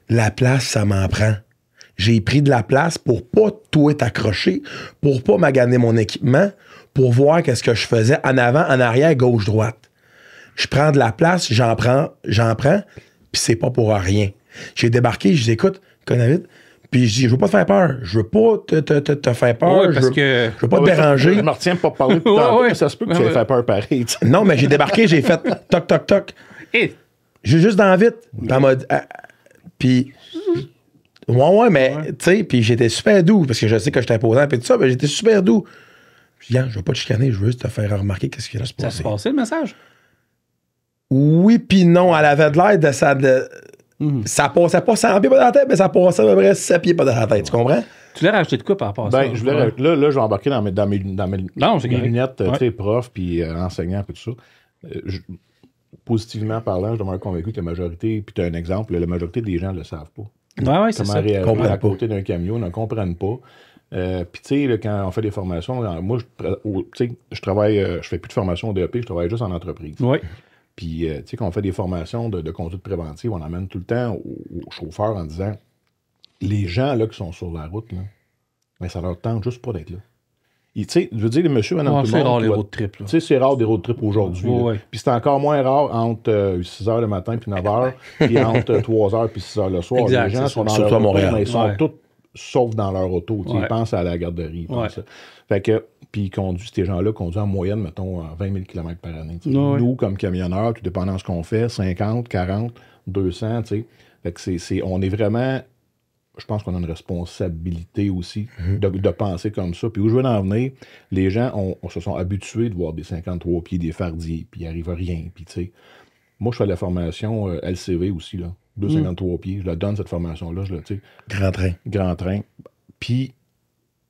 la place, ça m'en prend. J'ai pris de la place pour pas tout être accroché, pour pas maganer mon équipement, pour voir qu'est-ce que je faisais en avant, en arrière, gauche, droite. Je prends de la place, j'en prends, puis c'est pas pour rien. J'ai débarqué, je dis, écoute, David, puis je dis, je veux pas te faire peur. Je veux pas te faire peur. Ouais, je veux pas te déranger. Je me retiens pas parler plus tard. Ça se peut que tu aies fait peur pareil. Non, mais j'ai débarqué, j'ai fait toc, toc, toc. J'ai juste dans vite. En mode. Puis. Ouais, mais, tu sais, puis j'étais super doux, parce que je sais que j'étais imposant, puis tout ça, mais j'étais super doux. Je dis, je veux pas te chicaner, je veux juste te faire remarquer qu'est-ce qui va se passer. Ça se passait, le message? Oui, puis non, elle avait de l'air de ça. Ça passait pas 100 pieds pas dans la tête, mais ça passait à peu près 7 pieds pas dans la tête, tu comprends? Tu voulais rajouter de quoi par rapport à ça? Là, je vais embarquer dans mes lunettes, tu sais, prof, puis enseignant, puis tout ça. Positivement parlant, je demeure convaincu que la majorité, puis tu as un exemple, la majorité des gens ne le savent pas. Oui, c'est ça. Comment réagir à côté d'un camion, ne comprennent pas. Puis, tu sais, quand on fait des formations, moi, je travaille, je fais plus de formation au DEP, je travaille juste en entreprise. Oui. Puis, tu sais, quand on fait des formations de conduite préventive, on amène tout le temps aux chauffeurs en disant, les gens là qui sont sur la route, là, ben, ça leur tente juste pas d'être là. Tu sais, je veux dire, les monsieur, madame, tout le monde... C'est rare les road trips. Tu sais, c'est rare des road trips aujourd'hui. Puis c'est encore moins rare entre 6 h le matin puis 9 h, puis entre 3 h puis 6 h le soir. Exact, les gens sont dans leur auto, mais ils sont tous sauf dans leur auto. Ils pensent à la garderie. Fait que, puis ces gens-là conduisent en moyenne, mettons, 20 000 km par année. Nous, comme camionneurs, tout dépendant de ce qu'on fait, 50, 40, 200, tu sais. Fait que on est vraiment... Je pense qu'on a une responsabilité aussi de penser comme ça. Puis où je veux en venir, les gens se sont habitués de voir des 53 pieds, des fardiers, puis il n'arrive à rien. Puis tu sais, moi, je fais la formation LCV aussi, là. 253 pieds, je la donne, cette formation-là. Grand train. Puis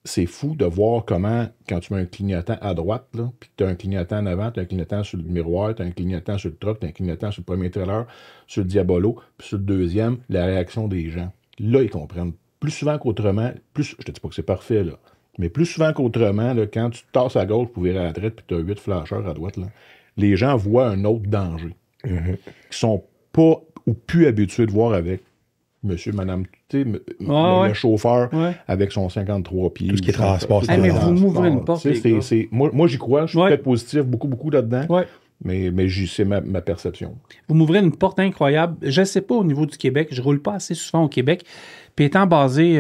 c'est fou de voir comment, quand tu mets un clignotant à droite, là, puis que tu as un clignotant en avant, tu as un clignotant sur le miroir, tu as un clignotant sur le truck, tu as un clignotant sur le premier trailer, sur le Diabolo, puis sur le deuxième, la réaction des gens. Là, ils comprennent. Plus souvent qu'autrement, je te dis pas que c'est parfait, là, mais plus souvent qu'autrement, là, quand tu te tasses à gauche pour virer à la droite puis tu as 8 flasheurs à droite, là, les gens voient un autre danger. Qui sont pas ou plus habitués de voir avec monsieur, madame, tu sais, le chauffeur avec son 53 pieds. Tout ce qui est transport. Mais vous m'ouvrez une porte. Moi, j'y crois. Je suis peut-être positif, beaucoup là-dedans. Mais c'est ma perception. Vous m'ouvrez une porte incroyable. Je ne sais pas au niveau du Québec. Je ne roule pas assez souvent au Québec. Puis étant basé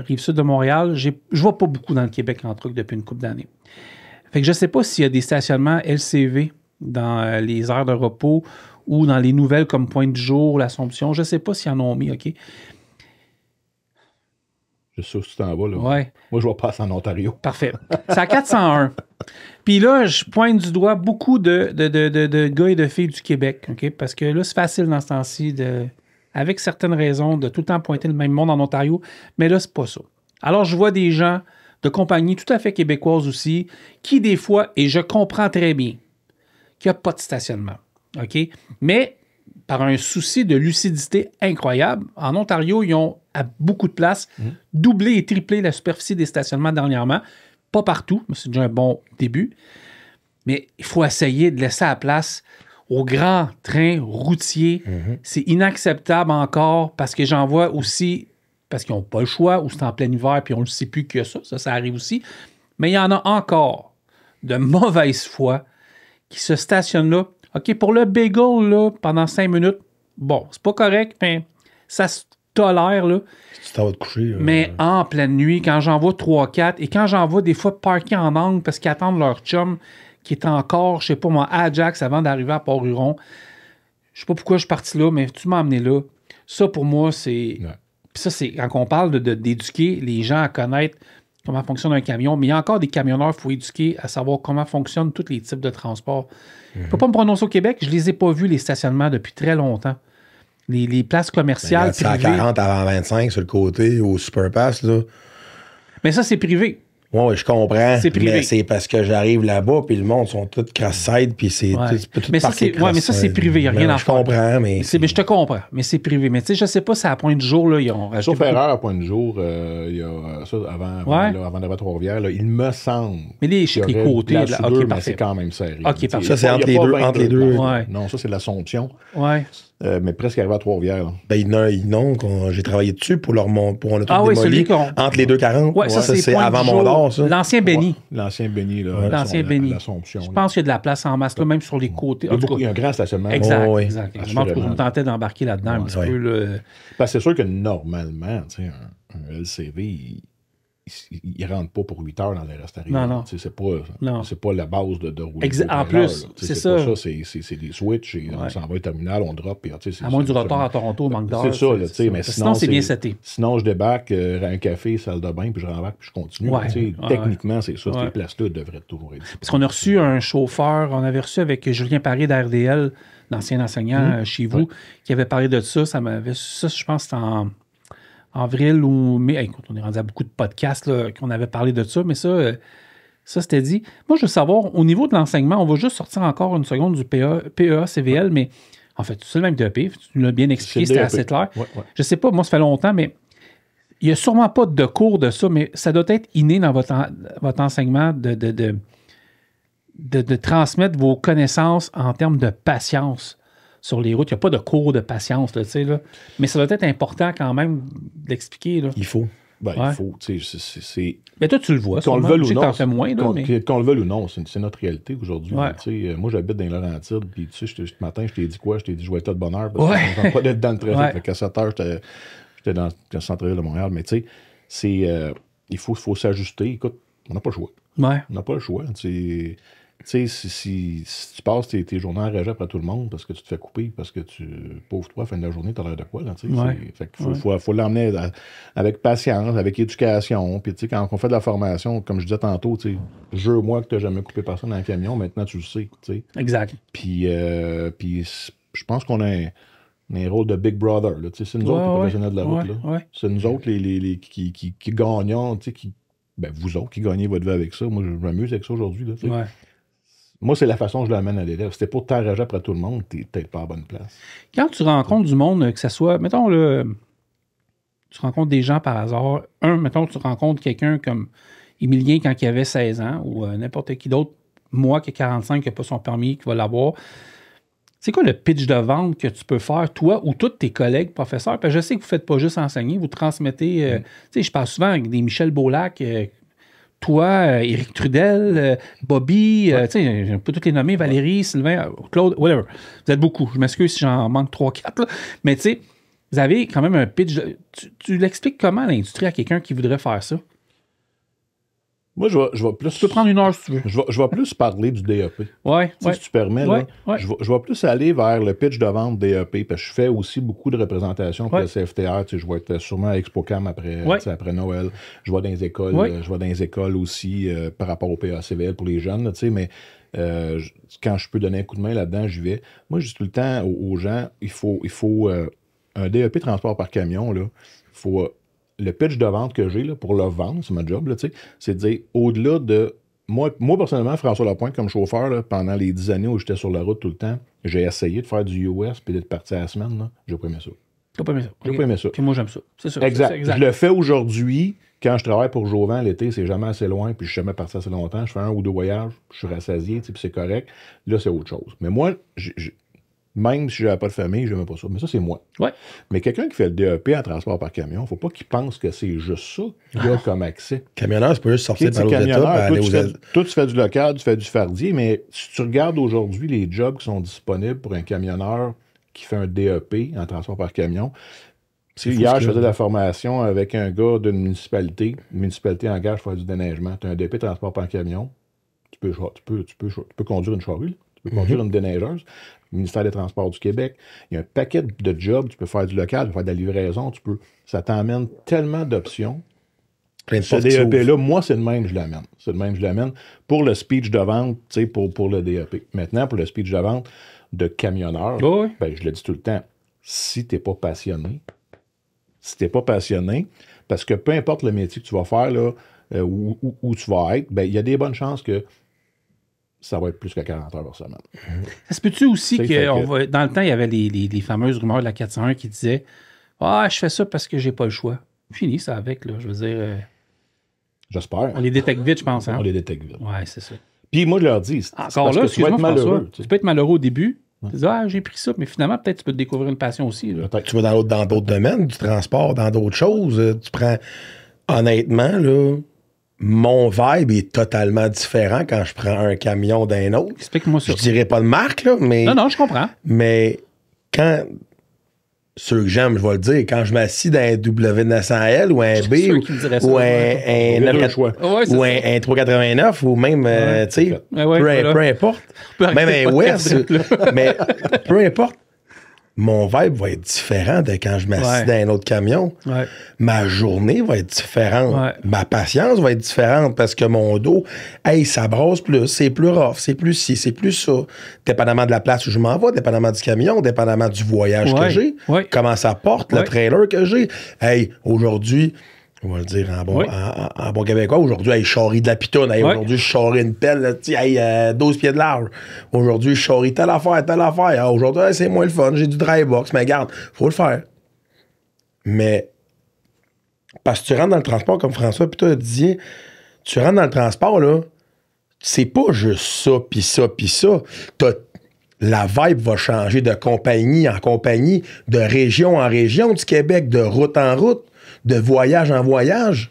Rive-Sud de Montréal, je ne vois pas beaucoup dans le Québec en truck depuis une couple d'années. Fait que je ne sais pas s'il y a des stationnements LCV dans les aires de repos ou dans les nouvelles comme Point du jour, l'Assomption. Je ne sais pas s'ils en ont mis, OK? Je sais où tu t'en vas, là. Ouais. Moi, je vais passer en Ontario. Parfait. C'est à 401. Puis là, je pointe du doigt beaucoup de gars et de filles du Québec, OK? Parce que là, c'est facile dans ce temps-ci, avec certaines raisons, de tout le temps pointer le même monde en Ontario. Mais là, c'est pas ça. Alors, je vois des gens de compagnies tout à fait québécoises aussi, qui des fois, et je comprends très bien, qu'il n'y a pas de stationnement, OK? Mais par un souci de lucidité incroyable, en Ontario, ils ont, à beaucoup de places, doublé et triplé la superficie des stationnements dernièrement. Pas partout, mais c'est déjà un bon début. Mais il faut essayer de laisser la place aux grands trains routiers. C'est inacceptable encore parce que j'en vois aussi, parce qu'ils n'ont pas le choix, ou c'est en plein hiver, puis on ne le sait plus que ça arrive aussi. Mais il y en a encore de mauvaise foi qui se stationnent là. OK, pour le bagel, là, pendant 5 minutes, bon, c'est pas correct, mais ça se tolère, là. Tu t'en vas te coucher. Mais en pleine nuit, quand j'en vois 3-4, et quand j'en vois des fois parqués en angle parce qu'ils attendent leur chum qui est encore, je sais pas moi, à Ajax avant d'arriver à Port-Huron. Je sais pas pourquoi je suis parti là, mais tu m'as amené là. Ça, pour moi, c'est... Ouais. Puis ça, c'est quand on parle d'éduquer les gens à connaître comment fonctionne un camion, mais il y a encore des camionneurs qu'il faut éduquer à savoir comment fonctionnent tous les types de transports. Je ne peux pas me prononcer au Québec, je ne les ai pas vus, les stationnements, depuis très longtemps. Les places commerciales C'est à 40 avant 25 sur le côté, au Superpass, là. Mais ça, c'est privé. Oui, je comprends. C'est privé. Mais c'est parce que j'arrive là-bas, puis le monde sont tous cross-side, puis c'est tout mais ça, c'est privé, il n'y a rien à faire. Je comprends, mais... Je te comprends, mais c'est privé. Mais tu sais, je ne sais pas si à Point du jour, là, ils ont rajouté... Sauf erreur, à Point du jour, il y a ça, avant d'avoir Trois-Rivières, là, il me semble... Mais les côtés... Là, OK, mais c'est quand même serré. OK, parfait. Ça, c'est entre les deux. Ouais. Non, ça, c'est l'Assomption. Ouais. Mais presque arrivé à Trois-Rivières. J'ai travaillé dessus pour on a tout démoli. Entre les 2,40. Ouais, ça, c'est avant Mont-d'Or, ça. L'ancien Benny. L'ancien Benny, là. L'ancien Benny. L'Assomption. Je pense qu'il y a de la place en masse, là, même sur les côtés. Il y a un grand stationnement. Exact. Oui. Exact. Je me tentais d'embarquer là-dedans un petit peu. Parce que c'est sûr que normalement, un LCV, il ne rentre pas pour 8 heures dans les restaurants. Non. C'est pas la base de rouler. En plus, c'est ça. Pas ça. C'est des switches, et on s'en va au terminal, on drop. À moins du retard à Toronto, au manque d'heures. C'est ça, mais sinon, c'est bien seté. Sinon, je débarque à un café, salle de bain, puis je rembarque, puis je continue. Techniquement, c'est ça. Ces places-là devraient toujours être. Parce qu'on a reçu un chauffeur, on avait reçu avec Julien Paré d'RDL, l'ancien enseignant chez vous, qui avait parlé de ça. Ça, je pense, c'était en avril ou mai. Écoute, on est rendu à beaucoup de podcasts là, qu'on avait parlé de ça, mais ça c'était dit. Moi, je veux savoir, au niveau de l'enseignement, on va juste sortir encore une seconde du PEA, CVL, mais en fait, c'est le même DEP. Tu l'as bien expliqué, c'était assez clair. Ouais. Je sais pas, moi, ça fait longtemps, mais il n'y a sûrement pas de cours de ça, mais ça doit être inné dans votre enseignement de transmettre vos connaissances en termes de patience sur les routes. Il n'y a pas de cours de patience, là, tu sais, là. Mais ça doit être important quand même d'expliquer. Là. Il faut. Il faut. C'est... Mais toi, tu le vois. Qu'on le veuille ou non. Qu'on le veuille ou non, c'est notre réalité aujourd'hui. Ouais. Moi, j'habite dans les Laurentides, puis ce matin, je t'ai dit quoi? Je t'ai dit je vais être là de bonne heure, parce que je ne pas d'être dans le trafic. Fait qu'à 7 heures, j'étais dans le centre-ville de Montréal. Mais tu sais, il faut s'ajuster. Écoute, on n'a pas le choix. Ouais. On n'a pas le choix. Tu sais, si tu passes tes journées à rager après tout le monde parce que tu te fais couper, parce que pauvre toi, à la fin de la journée, t'as l'air de quoi, là, tu sais. Fait qu'il faut l'emmener avec patience, avec éducation. Puis, tu sais, quand on fait de la formation, comme je disais tantôt, tu sais, jure-moi que t'as jamais coupé personne dans un camion, maintenant tu le sais, tu sais. Exact. Puis je pense qu'on a un rôle de Big Brother, là, tu sais. C'est nous autres, les professionnels de la route, là. C'est nous autres, qui gagnons, tu sais, vous autres qui gagnez votre vie avec ça. Moi, je m'amuse avec ça aujourd'hui, là, tu sais. Moi, c'est la façon que je l'amène à l'élève. C'était pour t'enrager après tout le monde, t'es peut-être pas à la bonne place. Quand tu rencontres du monde, que ce soit, mettons, tu rencontres des gens par hasard. Mettons, tu rencontres quelqu'un comme Émilien quand il avait 16 ans, ou n'importe qui d'autre, moi qui ai 45, qui n'a pas son permis, qui va l'avoir. C'est quoi le pitch de vente que tu peux faire, toi ou tous tes collègues professeurs? Parce que je sais que vous ne faites pas juste enseigner, vous transmettez... Tu sais, je parle souvent avec des Michel Beaulac... toi, Éric Trudel, Bobby, tu sais, je peux tous les nommer, Valérie, Sylvain, Claude, whatever. Vous êtes beaucoup. Je m'excuse si j'en manque 3-4. Mais tu sais, vous avez quand même un pitch. Tu l'expliques comment l'industrie à quelqu'un qui voudrait faire ça? Moi, je vais plus... Tu peux prendre une heure si tu veux. Je vais plus parler du DEP. Ouais. Si tu permets, là, je vais plus aller vers le pitch de vente DEP, parce que je fais aussi beaucoup de représentations pour le CFTR. Je vais être sûrement à ExpoCam après Noël. Je vais dans les écoles. Je vais dans les écoles aussi par rapport au PACVL pour les jeunes, là, mais quand je peux donner un coup de main là-dedans, j'y vais. Moi, je dis tout le temps aux gens, il faut un DEP transport par camion, là, il faut... Le pitch de vente que j'ai là, pour le vendre, c'est ma job, là, c'est de dire, au-delà de... Moi, personnellement, François Lapointe, comme chauffeur, là, pendant les 10 années où j'étais sur la route tout le temps, j'ai essayé de faire du US puis d'être parti à la semaine. Là. J'ai pas aimé ça. T'as pas aimé ça? J'ai pas aimé ça. Puis moi, j'aime ça. C'est ça. Exact. C'est exact. Je le fais aujourd'hui. Quand je travaille pour Jovan l'été, c'est jamais assez loin, puis je suis jamais parti assez longtemps. Je fais 1 ou 2 voyages, je suis rassasié, puis c'est correct. Là, c'est autre chose. Mais moi, même si j'avais pas de famille, j'aimais pas ça. Mais ça, c'est moi. Ouais. Mais quelqu'un qui fait le DEP en transport par camion, faut pas qu'il pense que c'est juste ça qu'il a comme accès. Camionneur, c'est pas juste sortir par l'autre étape. Toi, tu fais du local, tu fais du fardier, mais si tu regardes aujourd'hui les jobs qui sont disponibles pour un camionneur qui fait un DEP en transport par camion, hier, je faisais de la formation avec un gars d'une municipalité. Une municipalité engage pour faire du déneigement. Tu as un DEP transport par camion. Tu peux conduire une charrue, là. Tu peux conduire une déneigeuse. Le ministère des Transports du Québec. Il y a un paquet de jobs. Tu peux faire du local, tu peux faire de la livraison. Ça t'emmène tellement d'options. Ce DEP-là, moi, c'est le même, je l'amène. Pour le speech de vente, pour le DEP. Maintenant, pour le speech de vente de camionneur, ben, je le dis tout le temps, si tu n'es pas passionné, parce que peu importe le métier que tu vas faire, là, où tu vas être, ben, il y a des bonnes chances que ça va être plus que 40 heures par semaine. Ça se peut-tu aussi que dans le temps, il y avait les fameuses rumeurs de la 401 qui disaient « Ah, je fais ça parce que j'ai pas le choix. » Fini ça avec, là. Je veux dire... J'espère. On les détecte vite, je pense. Hein? On les détecte vite. Ouais, c'est ça. Puis moi, je leur dis, encore là, tu vas être malheureux. Tu peux être malheureux au début. Tu dis, j'ai pris ça, mais finalement, peut-être tu peux te découvrir une passion aussi. Là. Tu vas dans d'autres domaines, du transport, dans d'autres choses. Tu prends... Honnêtement, là... Mon vibe est totalement différent quand je prends un camion d'un autre. Explique-moi ça. Je dirais pas de marque, là, mais... Non, je comprends. Mais quand... Ceux que j'aime, je vais le dire, quand je m'assis dans un W900L ou un B ou un 389 ou même, tu sais, peu importe. Même un West. Mais peu importe. Mon vibe va être différent de quand je m'assis dans un autre camion. Ouais. Ma journée va être différente. Ouais. Ma patience va être différente parce que mon dos, ça brasse plus, c'est plus rough, c'est plus ci, c'est plus ça. Dépendamment de la place où je m'en vais, dépendamment du camion, dépendamment du voyage que j'ai, comment ça porte, le trailer que j'ai. Aujourd'hui... On va le dire en bon québécois. Aujourd'hui, je charrie de la pitoune. Aujourd'hui, je charrie une pelle, 12 pieds de large. Aujourd'hui, je charrie telle affaire. Aujourd'hui, c'est moins le fun. J'ai du dry box. Mais regarde, faut le faire. Mais, parce que tu rentres dans le transport, comme François, puis toi, disais, tu rentres dans le transport, là, c'est pas juste ça, puis ça, puis ça. La vibe va changer de compagnie en compagnie, de région en région du Québec, de route en route, de voyage en voyage.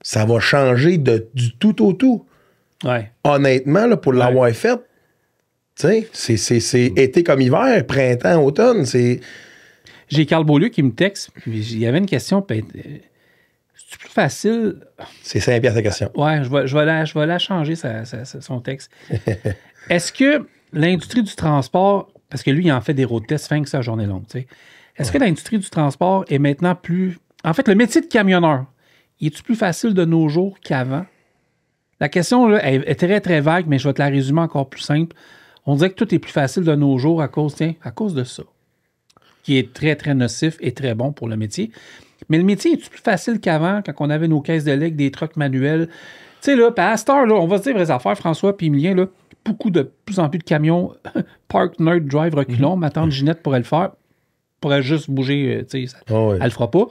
Ça va changer du tout au tout. Ouais. Honnêtement, là, pour l'avoir fait, tu sais, c'est été comme hiver, printemps, automne, c'est... J'ai Carl Beaulieu qui me texte, il y avait une question, c'est plus facile... C'est 5 piastres la question. Ouais, je vais la changer, son texte. Est-ce que l'industrie du transport, parce que lui, il en fait des road tests fin que sa journée longue, tu sais, est-ce que l'industrie du transport est maintenant plus... En fait, le métier de camionneur, est-il plus facile de nos jours qu'avant? La question là, est très, très vague, mais je vais te la résumer encore plus simple. On dirait que tout est plus facile de nos jours à cause de ça, qui est très, très nocif et très bon pour le métier. Mais le métier est-il plus facile qu'avant, quand on avait nos caisses de lait, des trucks manuels? Tu sais, là, à cette heure, là, on va se dire vraies affaires, François puis Emilien, là, de plus en plus de camions Park, Nerd, Drive, reculons. Ma tante Ginette pourrait le faire. Pourrait juste bouger, tu sais, elle le fera pas.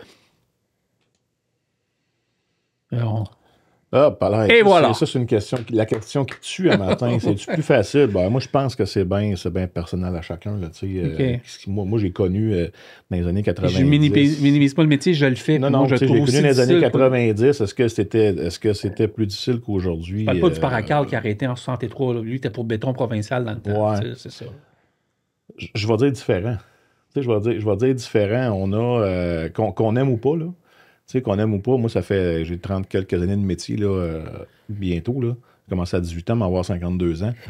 Et voilà. Ça, c'est une question. La question qui tue un matin, c'est-tu plus facile? Ben, moi, je pense que c'est bien personnel à chacun. Là, moi, j'ai connu dans les années 90. Je minimise pas le métier, je le fais. Non, j'ai connu dans les années 90. Est-ce que c'était plus difficile qu'aujourd'hui? Je parle pas du Paracal qui a arrêté en 63. Là. Lui, il était pour béton provincial dans le temps. C'est ça. Je vais dire différent. Je vais dire différent. On a, qu'on aime ou pas, là. sais, qu'on aime ou pas, moi, j'ai 30 quelques années de métier, là, bientôt, là. J'ai commencé à 18 ans, mais avoir 52 ans. Tu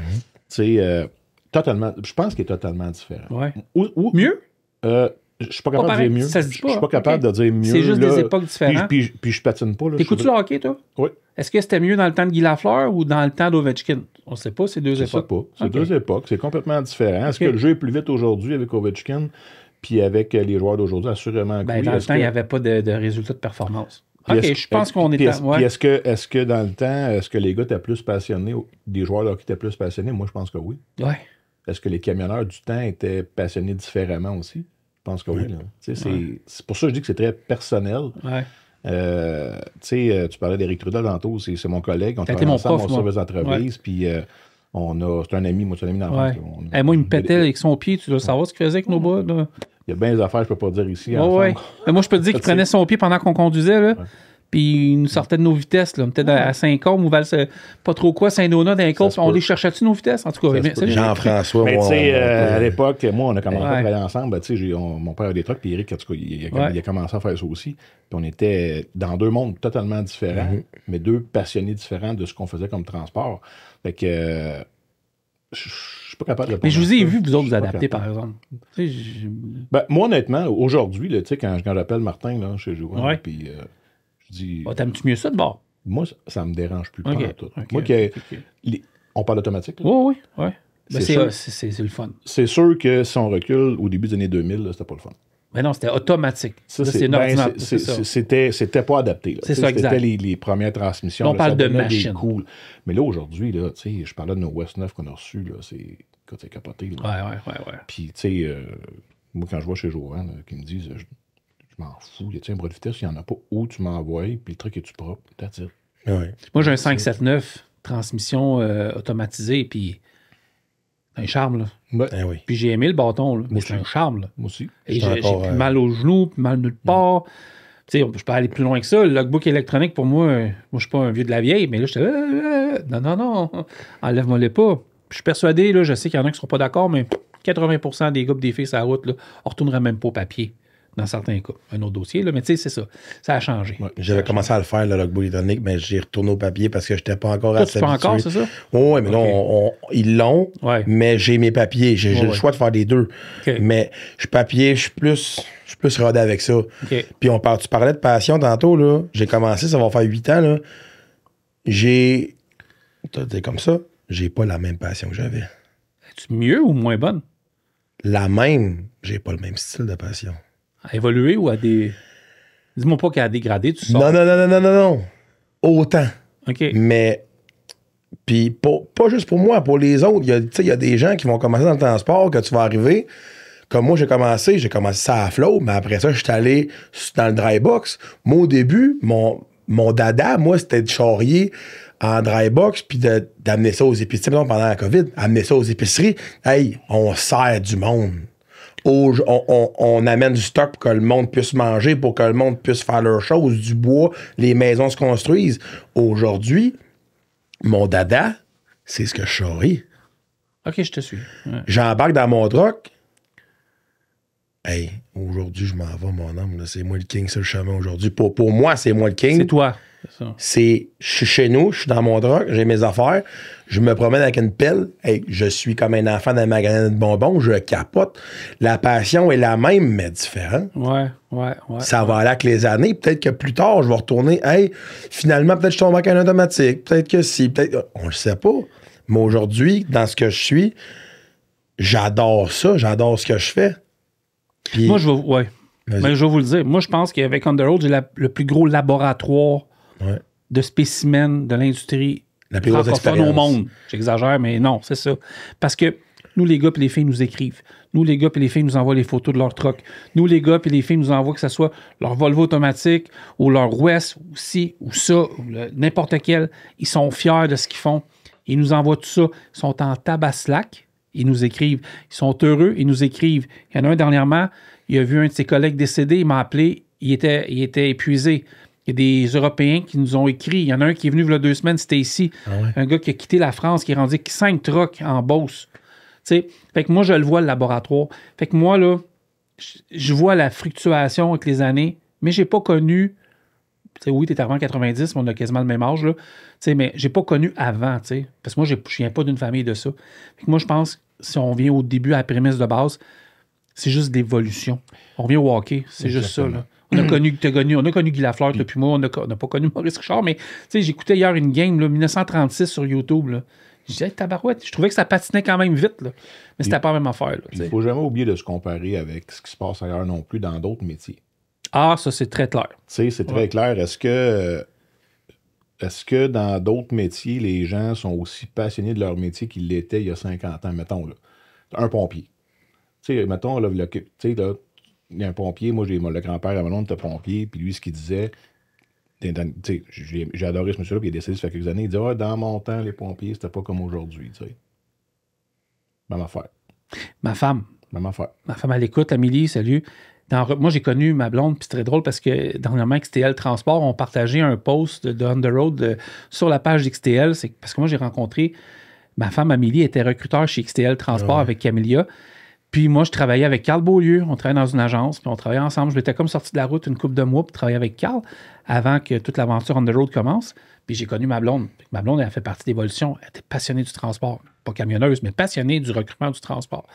sais, totalement, je pense qu'il est totalement différent. Ouais. Ou mieux? Je suis pas capable de dire mieux. Ça se dit pas. Je suis pas capable de dire mieux. C'est juste là, des époques différentes. Puis je patine pas. T'écoutes-tu le hockey, toi? Oui. Est-ce que c'était mieux dans le temps de Guy Lafleur ou dans le temps d'Ovechkin? On ne sait pas, c'est deux époques. Pas. C'est deux époques. C'est complètement différent. Est-ce que le jeu est plus vite aujourd'hui avec Ovechkin puis avec les joueurs d'aujourd'hui? Assurément que oui. Dans le temps, il n'y avait pas de résultats de performance. OK, je pense qu'on est... Puis est-ce que dans le temps, est-ce que les gars étaient plus passionnés, des joueurs de hockey étaient plus passionnés? Moi, je pense que oui. Ouais. Est-ce que les camionneurs du temps étaient passionnés différemment aussi? Je pense que oui. C'est pour ça que je dis que c'est très personnel. Ouais. Tu parlais d'Éric Trudel tantôt, c'est mon collègue. On travaille ensemble, on service d'entreprise, puis c'est un ami, moi, c'est un ami d'enfance. Ouais. Moi, il me pétait avec son pied, tu dois savoir ce qu'il faisait avec nos bas. Là. Il y a bien des affaires, je peux pas dire ici. Ouais. Mais moi, je peux te dire qu'il prenait son pied pendant qu'on conduisait, là. Puis il nous sortait de nos vitesses, là. Peut-être à Saint-Côme ou pas trop quoi, Saint-Donat, d'un côte. On les cherchait-tu nos vitesses? En tout cas, Jean-François, mais tu sais, à l'époque, moi, on a commencé à travailler ensemble. Mon père a des trucks, puis Eric, en tout cas, il a commencé à faire ça aussi. Puis on était dans deux mondes totalement différents, mais deux passionnés différents de ce qu'on faisait comme transport. Fait que je suis pas capable de... Mais je vous ai vu, vous autres, vous adapter, par exemple. Moi, honnêtement, aujourd'hui, quand j'appelle Martin, là, chez Jouan, puis... t'aimes-tu mieux ça de bord? Moi, ça me dérange plus pas tout. Moi, on parle automatique. Oui. C'est le fun. C'est sûr que si on recule au début des années 2000, c'était pas le fun. Mais non, c'était automatique. C'est un ordinateur. C'était pas adapté. C'est ça, exact. C'était les premières transmissions. On parle de machine. Cool. Mais là, aujourd'hui, je parlais de nos West 9 qu'on a reçus. C'est capoté. Là. Ouais. Puis, tu sais, moi, quand je vois chez Johan, qui me disent... Je m'en fous. Y a-t-il un bras de vitesse? Il n'y en a pas. Où tu m'envoies? Puis le truc est-tu propre? Ouais. Moi, j'ai un 579 transmission automatisée, puis c'est un charme, là. Puis j'ai aimé le bâton, là. Mais c'est un charme, là. Moi aussi. Et j'ai plus mal aux genoux, plus mal nulle part. Tu sais, je peux aller plus loin que ça. Le logbook électronique, pour moi, je suis pas un vieux de la vieille, mais là, j'étais non, enlève-moi les pas. Je suis persuadé, là, je sais qu'il y en a qui ne seront pas d'accord, mais 80% des gars et des filles sur la route, là, on ne retournerait même pas au papier. Dans certains cas. Un autre dossier, là, mais tu sais, c'est ça. Ça a changé. Ouais, j'avais commencé à le faire, le logbook électronique, mais j'ai retourné au papier parce que je n'étais pas encore assez habitué. Tu peux encore, c'est ça? Oui, mais non, ils l'ont, mais j'ai mes papiers. J'ai le choix de faire des deux. Mais je suis papier, je suis plus rodé avec ça. Puis tu parlais de passion tantôt, là. J'ai commencé, ça va faire 8 ans, là. T'as dit comme ça, j'ai pas la même passion que j'avais. Es-tu mieux ou moins bonne? La même, j'ai pas le même style de passion. À évoluer ou à des... Dis-moi pas qu'à dégrader, tu sors. Non. Autant. OK. Mais, puis pas juste pour moi, pour les autres. Il y a des gens qui vont commencer dans le transport, que tu vas arriver. Comme moi, j'ai commencé ça à flot, mais après ça, je suis allé dans le dry box. Moi, au début, mon dada, moi, c'était de charrier en dry box, puis d'amener ça aux épiceries. Pendant la COVID, amener ça aux épiceries. Hey, on sert du monde. On amène du stock pour que le monde puisse manger, pour que le monde puisse faire leurs choses, du bois, les maisons se construisent. Aujourd'hui, mon dada, c'est ce que je charrie. OK, je te suis. Ouais. J'embarque dans mon truck. Hey, aujourd'hui, je m'en vais, mon homme. Là, c'est moi le king sur le chemin aujourd'hui. Pour moi, c'est moi le king. C'est toi. Je suis chez nous, je suis dans mon truck, j'ai mes affaires, je me promène avec une pelle, hey, je suis comme un enfant dans un magasin de bonbons, je capote. La passion est la même, mais différente. Ouais. Ça va aller avec les années. Peut-être que plus tard, je vais retourner, hey, finalement, peut-être que je tombe avec un automatique, peut-être que si, peut-être, on le sait pas. Mais aujourd'hui, dans ce que je suis, j'adore ça, j'adore ce que je fais. Puis, moi, je vais vous le dire. Moi, je pense qu'avec Underwood, j'ai le plus gros laboratoire de spécimens de l'industrie francophone au monde. J'exagère, mais non, c'est ça. Parce que nous, les gars et les filles nous écrivent. Nous, les gars et les filles nous envoient les photos de leur truck. Nous, les gars et les filles nous envoient que ce soit leur Volvo automatique ou leur West ou ci ou ça, ou n'importe quel. Ils sont fiers de ce qu'ils font. Ils nous envoient tout ça. Ils sont en tabaslac. Ils nous écrivent. Ils sont heureux. Ils nous écrivent. Il y en a un dernièrement, il a vu un de ses collègues décédé. Il m'a appelé. Il était épuisé. Il y a des Européens qui nous ont écrit. Il y en a un qui est venu il y a 2 semaines, c'était ici. Un gars qui a quitté la France, qui est rendu 5 trucks en Beauce. Fait que moi, je le vois, le laboratoire. Fait que moi, là, je vois la fluctuation avec les années, mais j'ai pas connu sais, oui, tu es arrivé en 90, mais on a quasiment le même âge, là. Tu sais, mais j'ai pas connu avant, tu sais, parce que moi, je viens pas d'une famille de ça. Fait que moi, je pense que si on vient au début à la prémisse de base, c'est juste d'évolution. On revient au hockey, c'est juste ça, là. On a connu Guy Lafleur depuis moi, on n'a pas connu Maurice Richard, mais tu sais, j'écoutais hier une game, là, 1936 sur YouTube, là. Je disais, tabarouette, je trouvais que ça patinait quand même vite, là. Mais c'était pas la même affaire, là. Il ne faut jamais oublier de se comparer avec ce qui se passe ailleurs non plus dans d'autres métiers. Ah, ça, c'est très clair. Tu sais, c'est très clair. Est-ce que dans d'autres métiers, les gens sont aussi passionnés de leur métier qu'ils l'étaient il y a 50 ans, mettons, là? Un pompier. Tu sais, mettons, là, tu sais, là, il y a un pompier, moi, le grand-père à mon était pompier, puis lui, ce qu'il disait, tu sais, j'ai adoré ce monsieur-là, puis il est décédé ça fait quelques années, il disait, ah, dans mon temps, les pompiers, c'était pas comme aujourd'hui, tu sais. Même affaire. Ma femme. Même affaire. Ma femme, elle écoute, Amélie, salut. Moi, j'ai connu ma blonde, puis c'est très drôle parce que dernièrement, XTL Transport ont partagé un post de On the Road sur la page d'XTL. C'est parce que moi, j'ai rencontré ma femme Amélie, était recruteur chez XTL Transport avec Camélia. Puis moi, je travaillais avec Carl Beaulieu. On travaillait dans une agence, puis on travaillait ensemble. Je m'étais comme sorti de la route une couple de mois pour travailler avec Carl avant que toute l'aventure On the Road commence. Puis j'ai connu ma blonde. Ma blonde, elle a fait partie d'Évolution. Elle était passionnée du transport. Pas camionneuse, mais passionnée du recrutement du transport.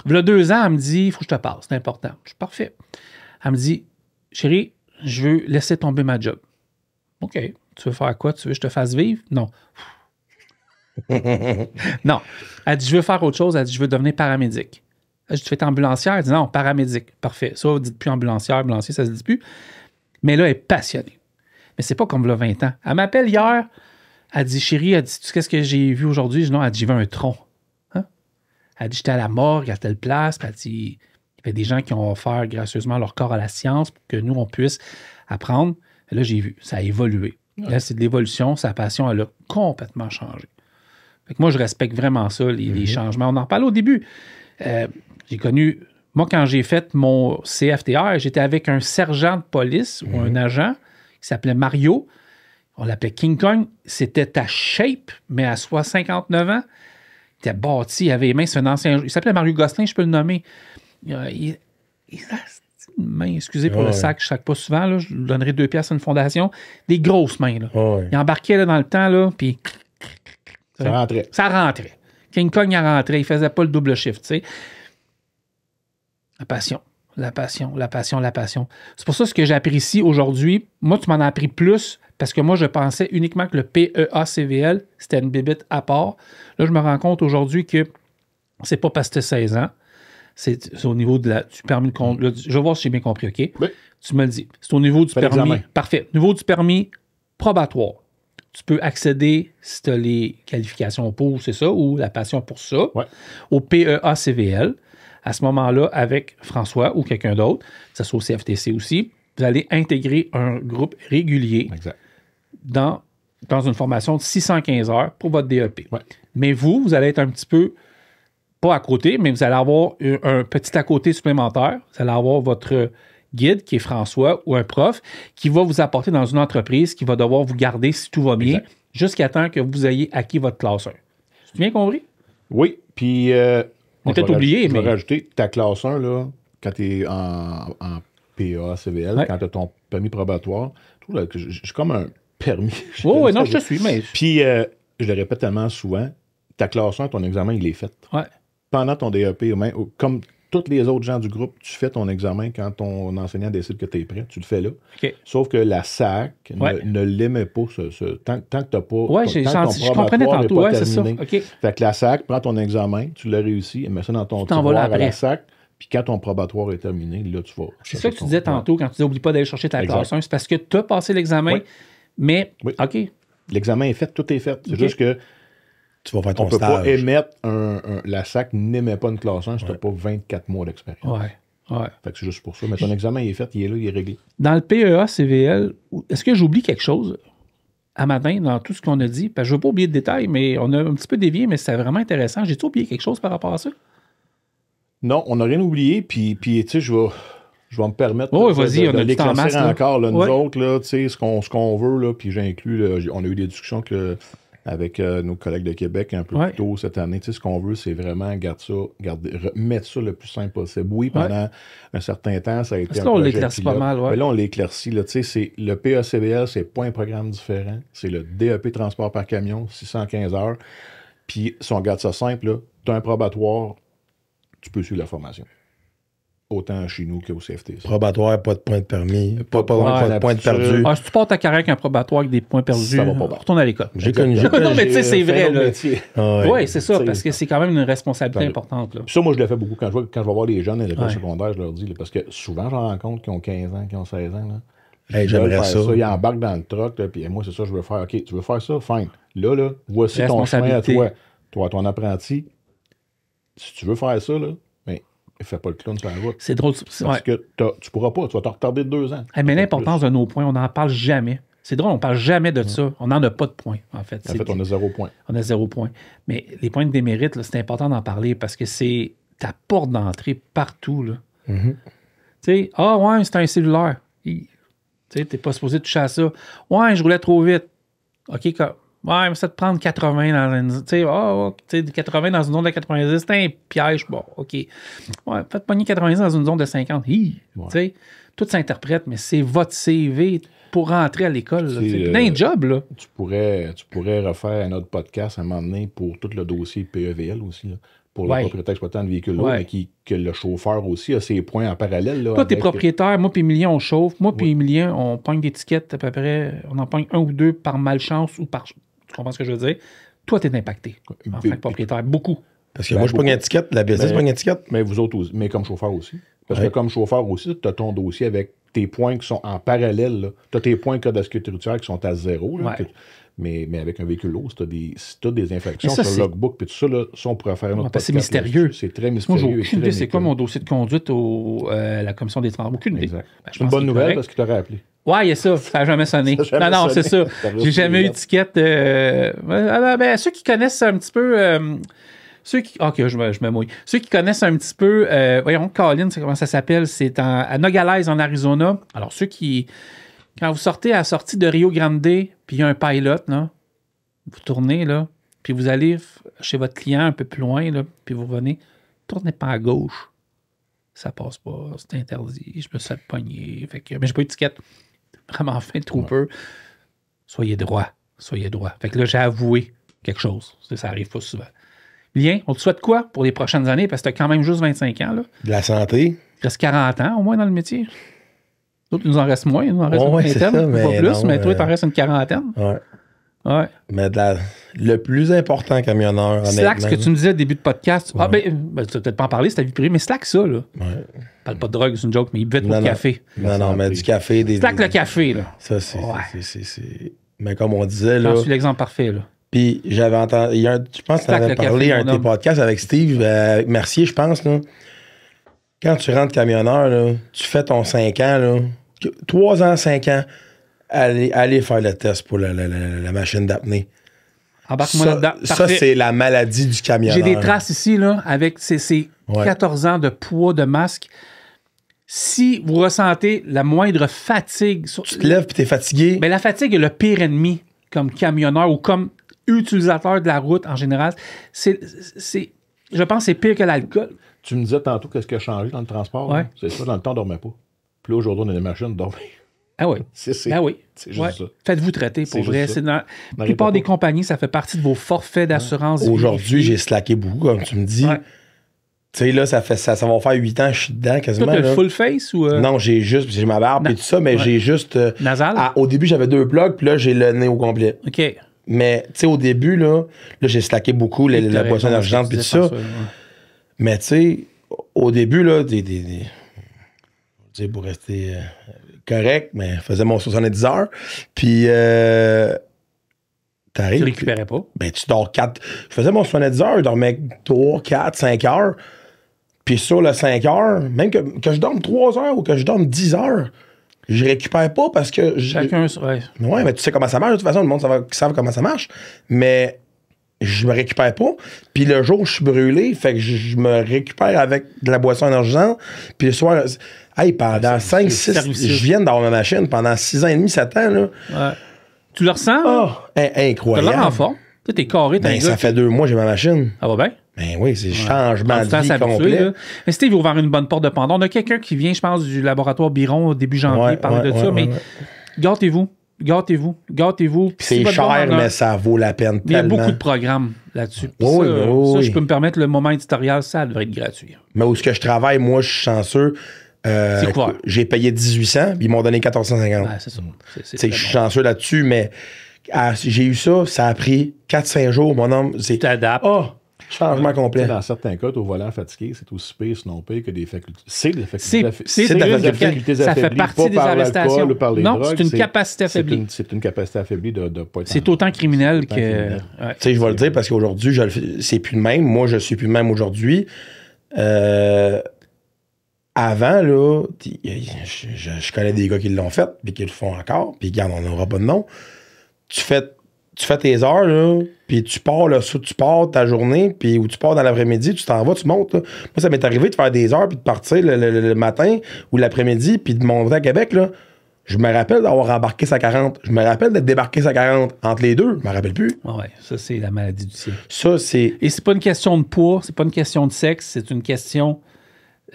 Il y a 2 ans, elle me dit, il faut que je te parle, c'est important. Je suis parfait. Elle me dit, chérie, je veux laisser tomber ma job. OK. Tu veux faire quoi? Tu veux que je te fasse vivre? Non. Non. Elle dit, je veux faire autre chose. Elle dit, je veux devenir paramédic. Je dis, tu fais ambulancière? Elle dit, non, paramédic. Parfait. Ça, vous dites plus ambulancière, ambulancier, ça se dit plus. Mais là, elle est passionnée. Mais c'est pas comme là 20 ans. Elle m'appelle hier. Elle dit, chérie, elle dit, tu sais qu'est-ce que j'ai vu aujourd'hui? Je dis, non, elle dit, j'ai vu un tronc. Hein? Elle dit, j'étais à la morgue à telle place. Elle dit, il y avait des gens qui ont offert gracieusement leur corps à la science pour que nous, on puisse apprendre. Et là, j'ai vu, ça a évolué. Ouais. Là, c'est de l'évolution. Sa passion, elle a complètement changé. Fait que moi, je respecte vraiment ça, les changements. On en parlait au début. J'ai connu, moi, quand j'ai fait mon CFTR, j'étais avec un sergent de police ou un agent qui s'appelait Mario. On l'appelait King Kong. C'était à shape, mais à 59 ans. Il était bâti, il avait les mains, c'est un ancien. Il s'appelait Mario Gosselin, je peux le nommer. Il a une main, excusez pour le sac, je ne sac pas souvent, là, je lui donnerai 2 piastres à une fondation. Des grosses mains. Là. Oh, oui. Il embarquait là, dans le temps, là, puis. Ça rentrait. Ça rentrait. King Kong, il rentrait, il ne faisait pas le double shift, tu sais. La passion. La passion, la passion, la passion. C'est pour ça ce que j'apprécie aujourd'hui. Moi, tu m'en as appris plus parce que moi, je pensais uniquement que le PEA-CVL, c'était une bébite à part. Là, je me rends compte aujourd'hui que c'est pas parce que tu as 16 ans. C'est au niveau du permis de conduire. Je vais voir si j'ai bien compris, OK? Oui. Tu me le dis. C'est au niveau du permis. L'examen. Parfait. Niveau du permis probatoire. Tu peux accéder, si tu as les qualifications pour, c'est ça, ou la passion pour ça, au PEA-CVL. À ce moment-là, avec François ou quelqu'un d'autre, que ce soit au CFTC aussi, vous allez intégrer un groupe régulier dans une formation de 615 heures pour votre DEP. Ouais. Mais vous allez être un petit peu, pas à côté, mais vous allez avoir un petit à côté supplémentaire. Vous allez avoir votre guide, qui est François, ou un prof, qui va vous apporter dans une entreprise qui va devoir vous garder si tout va bien, jusqu'à temps que vous ayez acquis votre classe 1. Tu bien compris? Oui, puis... peut-être oublié, mais... Je vais rajouter ta classe 1, là, quand tu es en PA, CVL, quand tu as ton permis probatoire. Je trouve que j'ai comme un permis. Oui, non, je te suis, mais... Puis, je le répète tellement souvent, ta classe 1, ton examen, il est fait. Ouais. Pendant ton DEP, comme tous les autres gens du groupe, tu fais ton examen quand ton enseignant décide que tu es prêt. Tu le fais là. Okay. Sauf que la SAC ne l'aimait pas, tant que tu n'as pas... Oui, je comprenais tantôt. Oui, c'est ça. Okay. Fait que la SAC prend ton examen, tu l'as réussi, elle met ça dans ton tiroir à la SAC, puis quand ton probatoire est terminé, là, tu vas... C'est ça que tu disais tantôt, quand tu disais « Oublie pas d'aller chercher ta classe 1 », c'est parce que tu as passé l'examen, mais... Oui. OK. L'examen est fait, tout est fait. C'est juste que tu vas faire ton on ne peut stage. pas émettre la SAC n'émet pas une classe 1 si tu n'as pas 24 mois d'expérience. Ouais. Fait que c'est juste pour ça. Mais ton examen il est fait, il est là, il est réglé. Dans le PEA-CVL, est-ce que j'oublie quelque chose à matin dans tout ce qu'on a dit? Parce que je ne veux pas oublier de détails, mais on a un petit peu dévié, mais c'était vraiment intéressant. J'ai-tu oublié quelque chose par rapport à ça? Non, on n'a rien oublié, puis tu sais, je vais me permettre de l'éclaircir encore. Là, nous autres, là, ce qu'on veut, là, puis j'inclus, on a eu des discussions avec avec nos collègues de Québec un peu plus tôt cette année. Tu sais, ce qu'on veut, c'est vraiment mettre ça le plus simple possible. Oui, pendant un certain temps, ça a été un projet. Là, on l'éclaircit pas mal, mais là, on l'éclaircit. Tu sais, le PACBL, c'est pas un programme différent. C'est le DEP transport par camion, 615 heures. Puis, si on regarde ça simple, tu as un probatoire, tu peux suivre la formation. Autant chez nous qu'au CFTC. Probatoire, pas de point de permis, pas de point de perdu. Si tu portes ta carrière avec un probatoire avec des points perdus, ça va pas bien. Retourne à l'école. J'ai connu. Non, mais tu sais, c'est vrai. Oui, c'est ça, parce que c'est quand même une responsabilité importante. Là. Ça, moi, je le fais beaucoup. Quand je vais voir les jeunes à l'école secondaire, je leur dis, là, parce que souvent, j'en rencontre qui ont 15 ans, qui ont 16 ans. Là. J'aimerais ça. Ils embarquent dans le truck, puis moi, c'est ça, je veux faire. OK, tu veux faire ça? Fine. Là, voici ton chemin à toi. Toi, ton apprenti. Si tu veux faire ça, là, fais pas le clown sur la route. C'est drôle. Parce que tu pourras pas, tu vas te retarder de 2 ans. Mais l'importance de nos points, on n'en parle jamais. C'est drôle, on parle jamais de ça. On n'en a pas de points, en fait. En fait, on a 0 point. On a 0 point. Mais les points de démérite, là, c'est important d'en parler parce que c'est ta porte d'entrée partout. Là. Tu sais, c'est un cellulaire. Tu sais, t'es pas supposé toucher à ça. Ouais, je roulais trop vite. OK, ouais, mais ça te prend 80 dans une... Tu sais, 80 dans une zone de 90, c'est un piège. Bon, OK. Ouais, faites pogner 90 dans une zone de 50. Tu sais, tout s'interprète, mais c'est votre CV pour rentrer à l'école. C'est un job, là. Tu pourrais refaire un autre podcast à un moment donné pour tout le dossier PEVL aussi, là, pour le propriétaire exploitant de véhicule là, mais que le chauffeur aussi a ses points en parallèle. Là, toi, t'es propriétaire, moi puis Emilien, on chauffe. Moi puis Emilien, on pogne des tickets à peu près, on en pogne 1 ou 2 par malchance ou par... Tu comprends ce que je veux dire? Toi, t'es impacté en tant que propriétaire. Beaucoup. Parce que moi, je pogne un ticket, la business pogne un ticket. Mais vous autres aussi, mais comme chauffeur aussi. Parce que comme chauffeur aussi, tu as ton dossier avec tes points qui sont en parallèle. Tu as tes points de code de sécurité routière qui sont à 0. Là, mais avec un véhicule lourd, si tu as des infractions sur le logbook, puis tout ça, là, ça, on pourrait faire un autre podcast. C'est mystérieux. C'est très mystérieux. Moi, j'ai aucune idée. C'est quoi mon dossier de conduite à la commission des transports? Aucune idée. C'est une bonne nouvelle parce qu'il t'aurait appelé. Ouais, il y a ça. Ça n'a jamais sonné. Non, c'est ça. J'ai jamais eu d'étiquette. Ceux qui connaissent un petit peu... OK, je me mouille. Ceux qui connaissent un petit peu... voyons, Colin, c'est comment ça s'appelle? C'est à Nogales, en Arizona. Alors, ceux qui... Quand vous sortez à la sortie de Rio Grande, puis il y a un pilot, là, vous tournez, là, puis vous allez chez votre client un peu plus loin, là, puis vous revenez, tournez pas à gauche. Ça passe pas, c'est interdit. Je me suis fait pogner. Mais j'ai pas eu d'étiquette. Vraiment fin de trooper. Soyez droit. Fait que là, j'ai avoué quelque chose. Ça arrive pas souvent. Lien, on te souhaite quoi pour les prochaines années? Parce que t'as quand même juste 25 ans, là. De la santé. Il reste 40 ans, au moins, dans le métier. D'autres, il nous en reste moins. Il nous en reste une vingtaine, pas plus, mais toi, il t'en reste une quarantaine. Ouais. Mais le plus important camionneur, Slack, ce que tu me disais au début de podcast, tu vas peut-être pas en parler, c'est ta vie privée, mais Slack, ça, là. Parle pas de drogue, c'est une joke, mais il buvait trop de café. Non, mais du café. Slack, le café, là. Ça, c'est... Mais comme on disait, là... Je suis l'exemple parfait, là. Puis j'avais entendu... Je pense que tu avais parlé à un de tes podcasts avec Steve Mercier, je pense, là. Quand tu rentres camionneur, là, tu fais ton 5 ans, là, 3 ans, 5 ans, allez faire le test pour la machine d'apnée. Embarque-moi là-dedans. Ça, c'est la maladie du camionneur. J'ai des traces ici, là, avec ces 14 ans de poids de masque. Si vous ressentez la moindre fatigue... Tu te lèves et t'es fatigué. Mais la fatigue est le pire ennemi comme camionneur ou comme utilisateur de la route en général. Je pense que c'est pire que l'alcool. Tu me disais tantôt qu'est-ce qui a changé dans le transport. Ouais. C'est ça, dans le temps, on ne dormait pas. Puis là, aujourd'hui, on a des machines, dormir. Ah oui. C'est juste ça. Faites-vous traiter, pour vrai. La plupart des compagnies, ça fait partie de vos forfaits d'assurance. Aujourd'hui, j'ai slacké beaucoup, comme tu me dis. Tu sais, là, ça va faire 8 ans que je suis dedans, quasiment. Toi, t'as le full face ou... Non, j'ai ma barbe et tout ça, mais j'ai juste... Nasal? Au début, j'avais 2 plugs, puis là, j'ai le nez au complet. OK. Mais, tu sais, au début, là j'ai slacké beaucoup la boisson énergisante puis tout ça. Mais, tu sais, au début, là, pour rester correct, mais je faisais mon 70 heures. Puis, t'arrives. Tu récupérais pas? Ben, tu dors 4. Je faisais mon 70 heures, je dormais 3, 4, 5 heures. Puis, sur le 5 heures, même que je dorme 3 heures ou que je dorme 10 heures, je récupère pas parce que. Chacun. Ouais, mais tu sais comment ça marche. De toute façon, le monde savent comment ça marche. Mais je me récupère pas. Puis le jour où je suis brûlé, fait que je me récupère avec de la boisson énergisante. Puis le soir, pendant 5, 6, je viens d'avoir ma machine pendant 6 ans et demi, 7 ans. Là. Ouais. Tu le ressens? Incroyable. Tu as l'air en forme. Tu t'es carré, Ben, ça fait 2 mois que j'ai ma machine. Ça va bien? Ben oui, c'est changement de vie complet. Là. Mais Steve, il a ouvert une bonne porte de Pandore. On a quelqu'un qui vient, je pense, du laboratoire Biron au début janvier, parler de ça, mais gâtez-vous. C'est cher, mais ça vaut la peine. Il y a beaucoup de programmes là-dessus. Oui, je peux me permettre, le moment éditorial, ça devrait être gratuit. Mais où est-ce que je travaille, moi, je suis chanceux. C'est quoi? J'ai payé 1800, puis ils m'ont donné 1450. Ouais, c'est ça. Je suis chanceux là-dessus, mais j'ai eu ça a pris 4-5 jours, mon homme. Tu t'adaptes. Changement complet. Dans certains cas, au volant fatigué, c'est aussi pire, sinon pire que des facultés. C'est des facultés ça fait partie des arrestations. Non, c'est une capacité affaiblie. C'est une capacité affaiblie de pas être. C'est autant criminel que. Tu sais, je vais le dire parce qu'aujourd'hui, c'est plus le même. Moi, je suis plus le même aujourd'hui. Avant, là, je connais des gars qui l'ont fait, puis qui le font encore, puis qui n'en aura pas de nom. Tu fais tes heures, là, puis tu pars ta journée, puis où tu pars dans l'après-midi, tu t'en vas, tu montes. Là. Moi, ça m'est arrivé de faire des heures, puis de partir le matin ou l'après-midi, puis de monter à Québec. Là. Je me rappelle d'avoir embarqué sa 40. Je me rappelle d'être débarqué sa 40. Entre les deux, je me rappelle plus. Ah ouais, ça, c'est la maladie du siècle. Ça, c'est... Et c'est pas une question de poids, c'est pas une question de sexe, c'est une question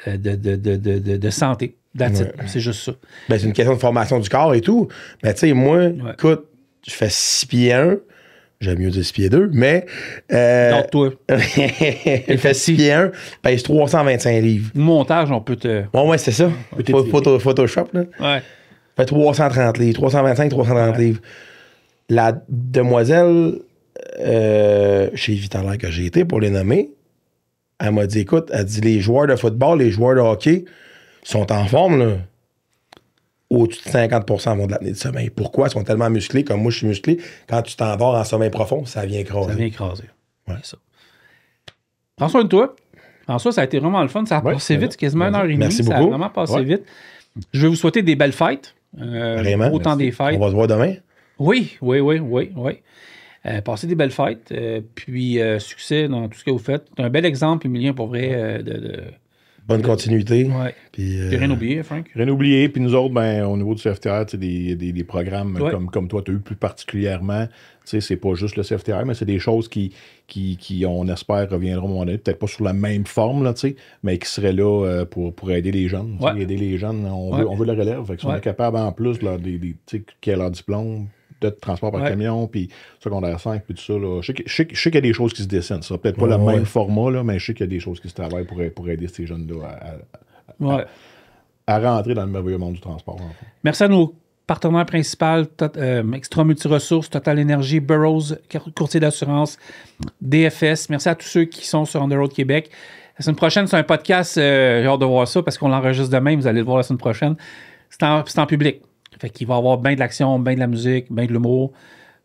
de santé. C'est juste ça. Ben, c'est une question de formation du corps et tout. Mais tu sais, moi, écoute, je fais 6 pieds 1. J'aime mieux dire 6 pieds 2, mais... Donc, toi. Il fait 6 pieds 1, pèse 325 livres. Montage, on peut te... Ouais, c'est ça. Photoshop, là. Ouais. Fait 330 livres, 325, 330 livres. La demoiselle chez Vitalaire que j'ai été, pour les nommer, elle m'a dit, écoute, elle dit, les joueurs de football, les joueurs de hockey sont en forme, là. Au-dessus de 50% vont de l'apnée du sommeil. Pourquoi? Ils sont tellement musclés, comme moi je suis musclé. Quand tu t'endors en sommeil profond, ça vient écraser. Ça vient écraser. Ouais. C'est ça. Prends soin de toi. François, ça a été vraiment le fun. Ça a passé vite, quasiment 1h30. Merci beaucoup. Ça a vraiment passé vite. Je vais vous souhaiter des belles fêtes. Vraiment. Autant des fêtes. On va se voir demain. Oui. Passez des belles fêtes. Puis succès dans tout ce que vous faites. C'est un bel exemple, Émilien, pour vrai, bonne continuité. Ouais. Puis rien oublié, Frank? Rien oublié. Puis nous autres, ben, au niveau du CFTR, des programmes comme toi, tu as eu plus particulièrement. C'est pas juste le CFTR, mais c'est des choses qui, on espère, reviendront à un moment donné. Peut-être pas sous la même forme, là, mais qui seraient là pour aider les jeunes. Aider les jeunes, on veut la relève. Fait que si on est capable, en plus, là, qui a leur diplôme de transport par camion, puis secondaire 5, puis tout ça. Là. Je sais qu'il y a des choses qui se dessinent. Ça sera peut-être pas le même format, là, mais je sais qu'il y a des choses qui se travaillent pour aider ces jeunes-là à rentrer dans le merveilleux monde du transport. En fait. Merci à nos partenaires principaux, Extra Multiressources, Total Energy, Burroughs, courtier d'assurance, DFS. Merci à tous ceux qui sont sur On the Road Québec. La semaine prochaine, c'est un podcast. J'ai hâte de voir ça parce qu'on l'enregistre demain. Vous allez le voir la semaine prochaine. C'est en public. Fait qu'il va y avoir bien de l'action, bien de la musique, bien de l'humour.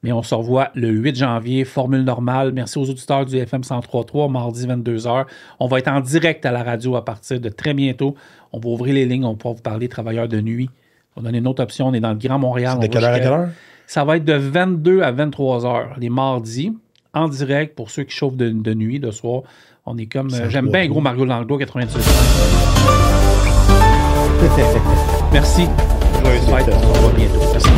Mais on se revoit le 8 janvier, formule normale. Merci aux auditeurs du FM 103.3, mardi 22h. On va être en direct à la radio à partir de très bientôt. On va ouvrir les lignes, on va pouvoir vous parler travailleurs de nuit. On va donner une autre option. On est dans le Grand Montréal. C'est de quelle heure à quelle heure? Ça va être de 22 à 23h, les mardis, en direct pour ceux qui chauffent de nuit, de soir. On est comme... j'aime bien gros Margot Langlois, 98. Merci. On va bientôt. Merci.